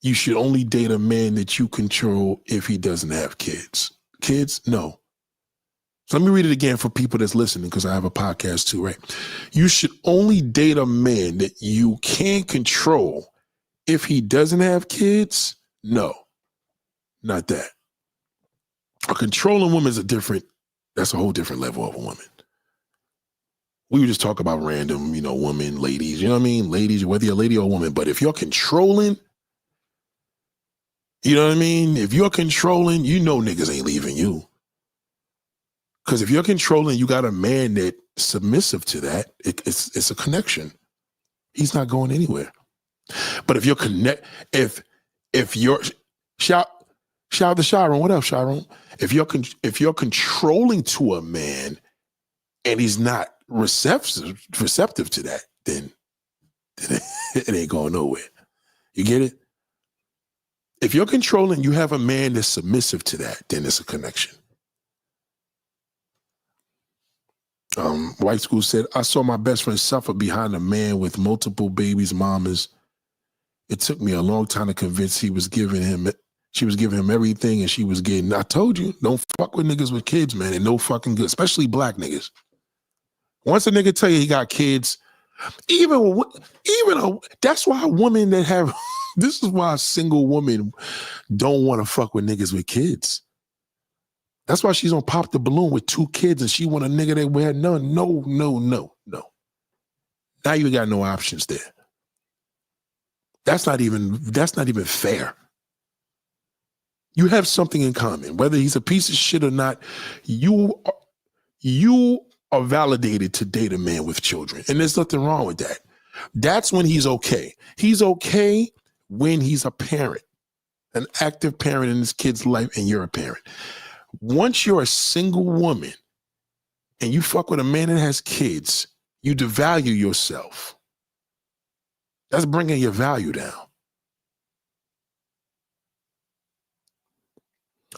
you should only date a man that you control if he doesn't have kids. Kids, no. So let me read it again for people that's listening because I have a podcast too, right? You should only date a man that you can control if he doesn't have kids. No, not that. A controlling woman is that's a whole different level of a woman. We would just talk about random, women, ladies, you know what I mean? Ladies, whether you're a lady or a woman. But if you're controlling, you know what I mean? If you're controlling, niggas ain't leaving you. Because if you're controlling, you got a man that's submissive to that, it's a connection. He's not going anywhere. But if you're if you're shout out to Sharon, what up, Sharon? If you're controlling to a man and he's not receptive to that, then it ain't going nowhere. You get it? If you're controlling, you have a man that's submissive to that, then it's a connection. White School said, I saw my best friend suffer behind a man with multiple babies, mamas. It took me a long time to convince she was giving him everything and she was getting. I told you, don't fuck with niggas with kids, man. They're no fucking good, especially black niggas. Once a nigga tell you he got kids, that's why women that have, this is why single women don't want to fuck with niggas with kids. That's why she's gonna pop the balloon with 2 kids and she want a nigga that wear none. No. Now you got no options there. That's not even fair. You have something in common. Whether he's a piece of shit or not, you are validated to date a man with children. And there's nothing wrong with that. That's when he's okay. He's okay when he's a parent, an active parent in his kid's life, and you're a parent. Once you're a single woman and you fuck with a man that has kids, you devalue yourself. That's bringing your value down.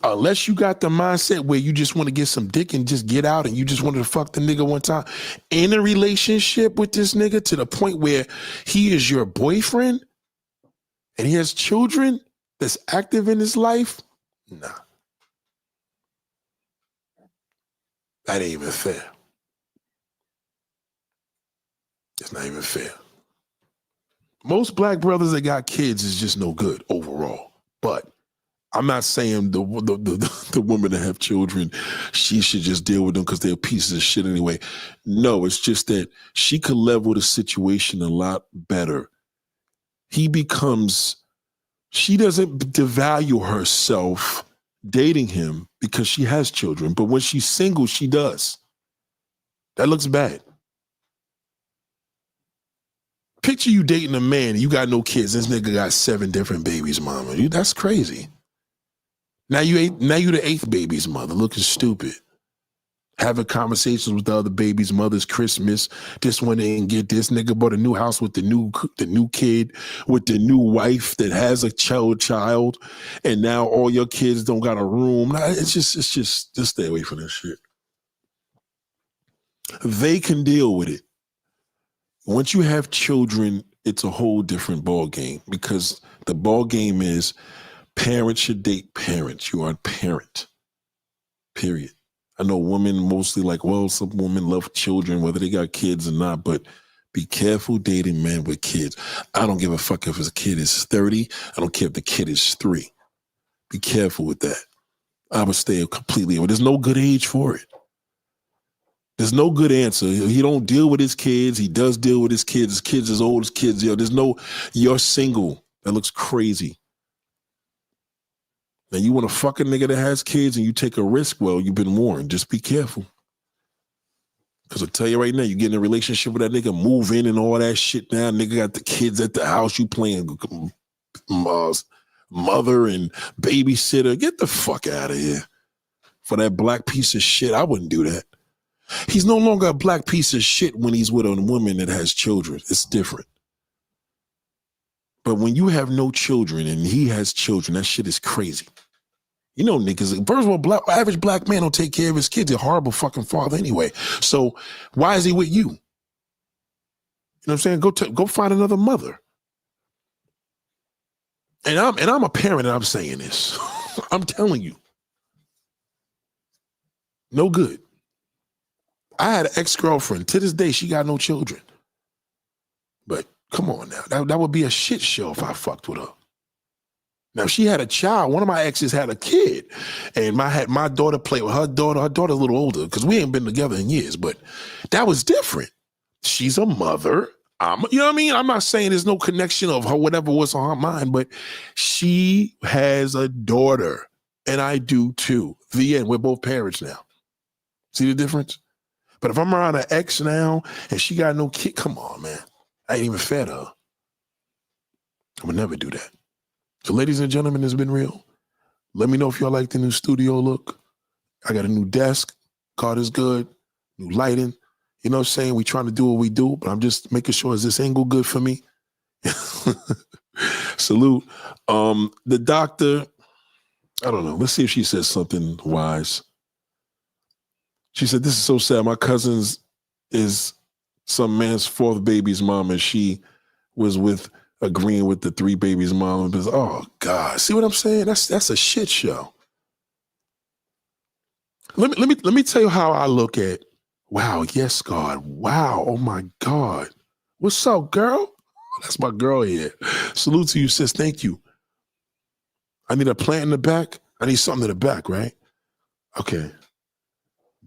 Unless you got the mindset where you just want to get some dick and just get out and you just wanted to fuck the nigga one time in a relationship with this nigga to the point where he is your boyfriend and he has children that's active in his life, nah. That ain't even fair. It's not even fair. Most black brothers that got kids is just no good overall. But I'm not saying the women that have children, she should just deal with them because they're pieces of shit anyway. No, it's just that she could level the situation a lot better. She doesn't devalue herself dating him because she has children, but when she's single, she does. That looks bad. Picture you dating a man and you got no kids. This nigga got 7 different babies, mama. That's crazy. Now you the 8th baby's mother, looking stupid. Having conversations with the other baby's mother's Christmas. This one didn't get this. Nigga bought a new house with the new kid, with the new wife that has a child, and now all your kids don't got a room. It's just stay away from this shit. They can deal with it. Once you have children, it's a whole different ball game because the ball game is parents should date parents. You are a parent, period. I know women mostly like, well, some women love children, whether they got kids or not, but be careful dating men with kids. I don't give a fuck if a kid is 30. I don't care if the kid is 3. Be careful with that. I would stay completely away. There's no good age for it. There's no good answer. He don't deal with his kids. He does deal with his kids. His kids as old as kids. You're single. That looks crazy. Now you want to fuck a nigga that has kids and you take a risk, well, you've been warned. Just be careful. Because I'll tell you right now, you get in a relationship with that nigga, move in and all that shit now. Nigga got the kids at the house, you playing mother and babysitter. Get the fuck out of here. For that black piece of shit, I wouldn't do that. He's no longer a black piece of shit when he's with a woman that has children. It's different. But when you have no children and he has children, that shit is crazy. You know, niggas, first of all, average black man don't take care of his kids. They're a horrible fucking father anyway. So why is he with you? You know what I'm saying? Go find another mother. And I'm a parent and I'm saying this. I'm telling you. No good. I had an ex-girlfriend. To this day, she got no children. But come on now. That would be a shit show if I fucked with her. Now, she had a child. One of my exes had a kid. And I had my daughter play with her daughter. Her daughter's a little older because we ain't been together in years. But that was different. She's a mother. You know what I mean? I'm not saying there's no connection of her, whatever was on her mind, but she has a daughter. And I do too. The end. We're both parents now. See the difference? But if I'm around an ex now and she got no kid, come on, man. I ain't even fed her. I would never do that. So ladies and gentlemen, it's been real. Let me know if y'all like the new studio look. I got a new desk. God is good. New lighting. You know what I'm saying? We trying to do what we do, but I'm just making sure, is this angle good for me? Salute. The doctor, I don't know. Let's see if she says something wise. She said, this is so sad. My cousin is some man's 4th baby's mom, and she was agreeing with the 3 babies' mom. And oh, God. See what I'm saying? That's a shit show. Let me tell you how I look at, wow, yes, God. Wow, oh, my God. What's up, girl? That's my girl here. Salute to you, sis. Thank you. I need a plant in the back. I need something in the back, right? Okay.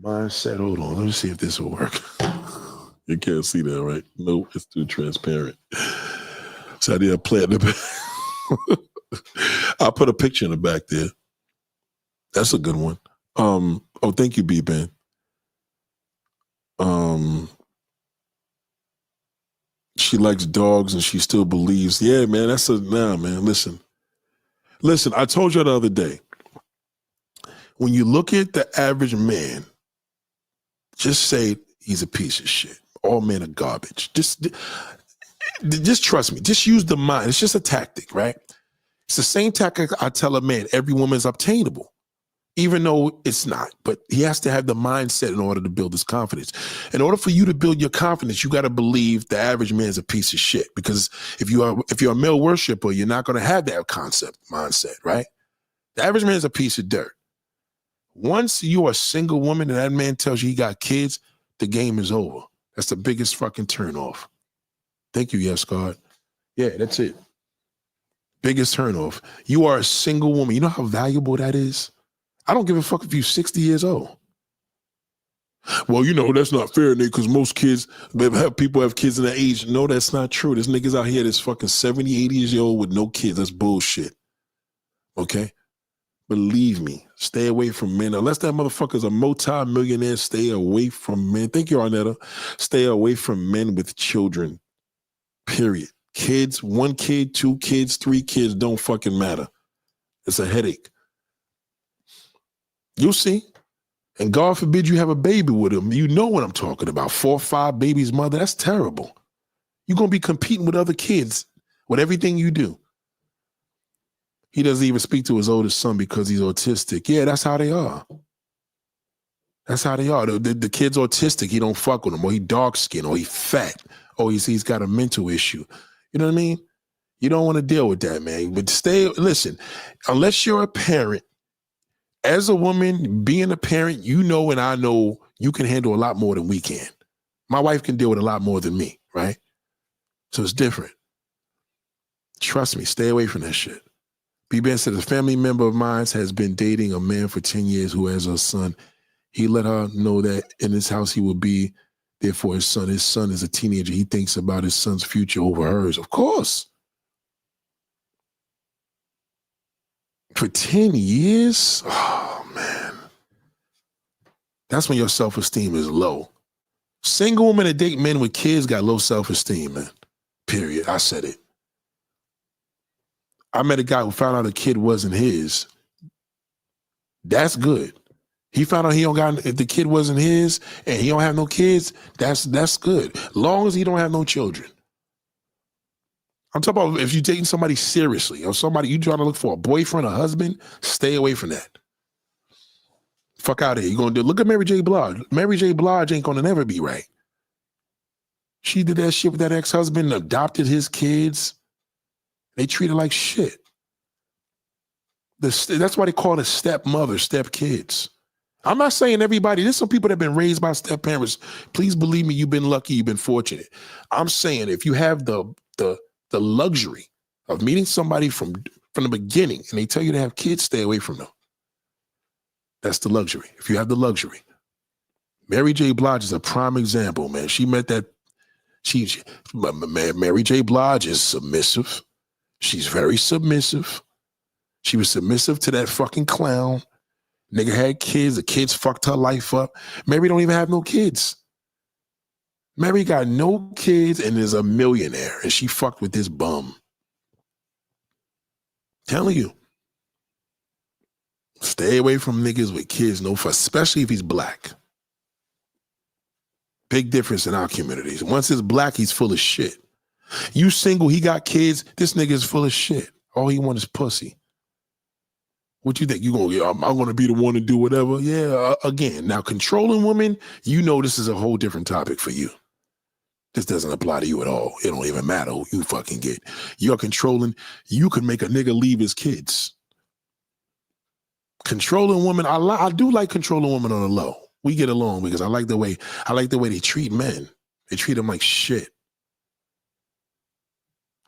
Mindset, hold on. Let me see if this will work. You can't see that, right? No, it's too transparent. So I need a plant in the back. I'll put a picture in the back there. That's a good one. Oh, thank you, B-Ben. She likes dogs and she still believes. Yeah, man, man, listen. Listen, I told you the other day, when you look at the average man, just say he's a piece of shit. All men are garbage. Just trust me. Just use the mind. It's just a tactic, right? It's the same tactic I tell a man. Every woman is obtainable, even though it's not. But he has to have the mindset in order to build his confidence. In order for you to build your confidence, you got to believe the average man is a piece of shit. Because if you're a male worshiper, you're not going to have that mindset, right? The average man is a piece of dirt. Once you are a single woman and that man tells you he got kids, the game is over. That's the biggest fucking turn off. Thank you, yes, God. Yeah, that's it. Biggest turnoff. You are a single woman. You know how valuable that is? I don't give a fuck if you're 60 years old. Well, you know, that's not fair, Nick, because most kids, people have kids in that age. No, that's not true. There's niggas out here that's fucking 70, 80 years old with no kids. That's bullshit. Okay? Believe me, stay away from men. Unless that motherfucker's a multi-millionaire, stay away from men. Thank you, Arnetta. Stay away from men with children. Period. Kids, 1 kid, 2 kids, 3 kids, don't fucking matter. It's a headache. You'll see. And God forbid you have a baby with him. You know what I'm talking about. 4 or 5 babies' mother. That's terrible. You're going to be competing with other kids with everything you do. He doesn't even speak to his oldest son because he's autistic. Yeah, that's how they are. That's how they are. The kid's autistic. He don't fuck with him. Or he dark skinned. Or he fat. Or he's got a mental issue. You know what I mean? You don't want to deal with that, man. But listen, unless you're a parent, as a woman, being a parent, you know and I know you can handle a lot more than we can. My wife can deal with a lot more than me, right? So it's different. Trust me, stay away from that shit. B-Ben said, a family member of mine has been dating a man for 10 years who has a son. He let her know that in his house he will be there for his son. His son is a teenager. He thinks about his son's future over hers. Of course. For 10 years? Oh, man. That's when your self-esteem is low. Single women that date men with kids got low self-esteem, man. Period. I said it. I met a guy who found out a kid wasn't his. That's good. He found out if the kid wasn't his and he don't have no kids, that's good. Long as he don't have no children. I'm talking about if you're dating somebody seriously or somebody you trying to look for a boyfriend or husband, stay away from that. Fuck out of here. You're going to look at Mary J. Blige. Mary J. Blige ain't going to never be right. She did that shit with that ex-husband, adopted his kids. They treat her like shit. That's why they call it stepmother, stepkids. I'm not saying everybody. There's some people that have been raised by step parents. Please believe me, you've been lucky, you've been fortunate. I'm saying if you have the luxury of meeting somebody from the beginning and they tell you to have kids, stay away from them. That's the luxury. If you have the luxury. Mary J. Blige is a prime example, man. She met that. Mary J. Blige is submissive. She's very submissive. She was submissive to that fucking clown. Nigga had kids. The kids fucked her life up. Mary don't even have no kids. Mary got no kids and is a millionaire, and she fucked with this bum. Telling you. Stay away from niggas with kids, especially if he's black. Big difference in our communities. Once it's black, he's full of shit. You single, he got kids, this nigga is full of shit. All he wants is pussy. What you think? I'm going to be the one to do whatever? Yeah, again. Now, controlling women, you know this is a whole different topic for you. This doesn't apply to you at all. It don't even matter who you fucking get. You're controlling. You could make a nigga leave his kids. Controlling women, I do like controlling women on the low. We get along because I like the way they treat men. They treat them like shit.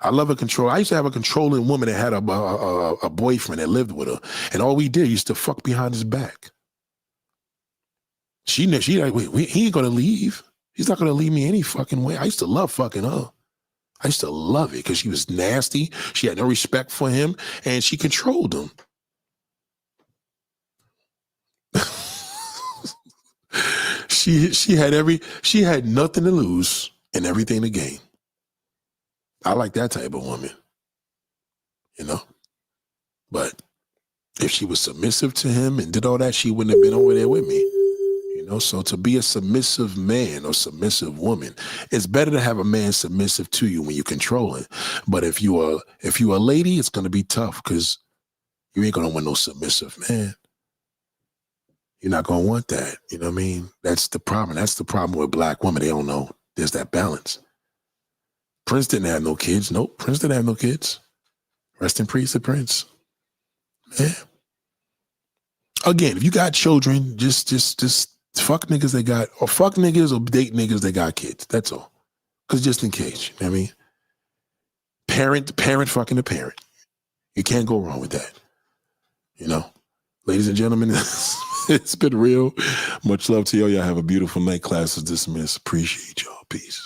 I love a control. I used to have a controlling woman that had a boyfriend that lived with her, and all we did used to fuck behind his back. She like, wait, he ain't gonna leave. He's not gonna leave me any fucking way. I used to love fucking her. I used to love it because she was nasty. She had no respect for him, and she controlled him. She had nothing to lose and everything to gain. I like that type of woman, you know? But if she was submissive to him and did all that, she wouldn't have been over there with me, you know? So to be a submissive man or submissive woman, it's better to have a man submissive to you when you're controlling. But if you're a lady, it's going to be tough because you ain't going to want no submissive man. You're not going to want that. You know what I mean? That's the problem. That's the problem with black women. They don't know there's that balance. Prince didn't have no kids. Nope, Prince didn't have no kids. Rest in peace to Prince. Yeah. Again, if you got children, just fuck niggas that got, or fuck niggas or date niggas that got kids. That's all. Because just in case, you know what I mean? Parent fucking the parent. You can't go wrong with that. You know, ladies and gentlemen, it's been real. Much love to y'all. Y'all have a beautiful night. Class is dismissed. Appreciate y'all. Peace.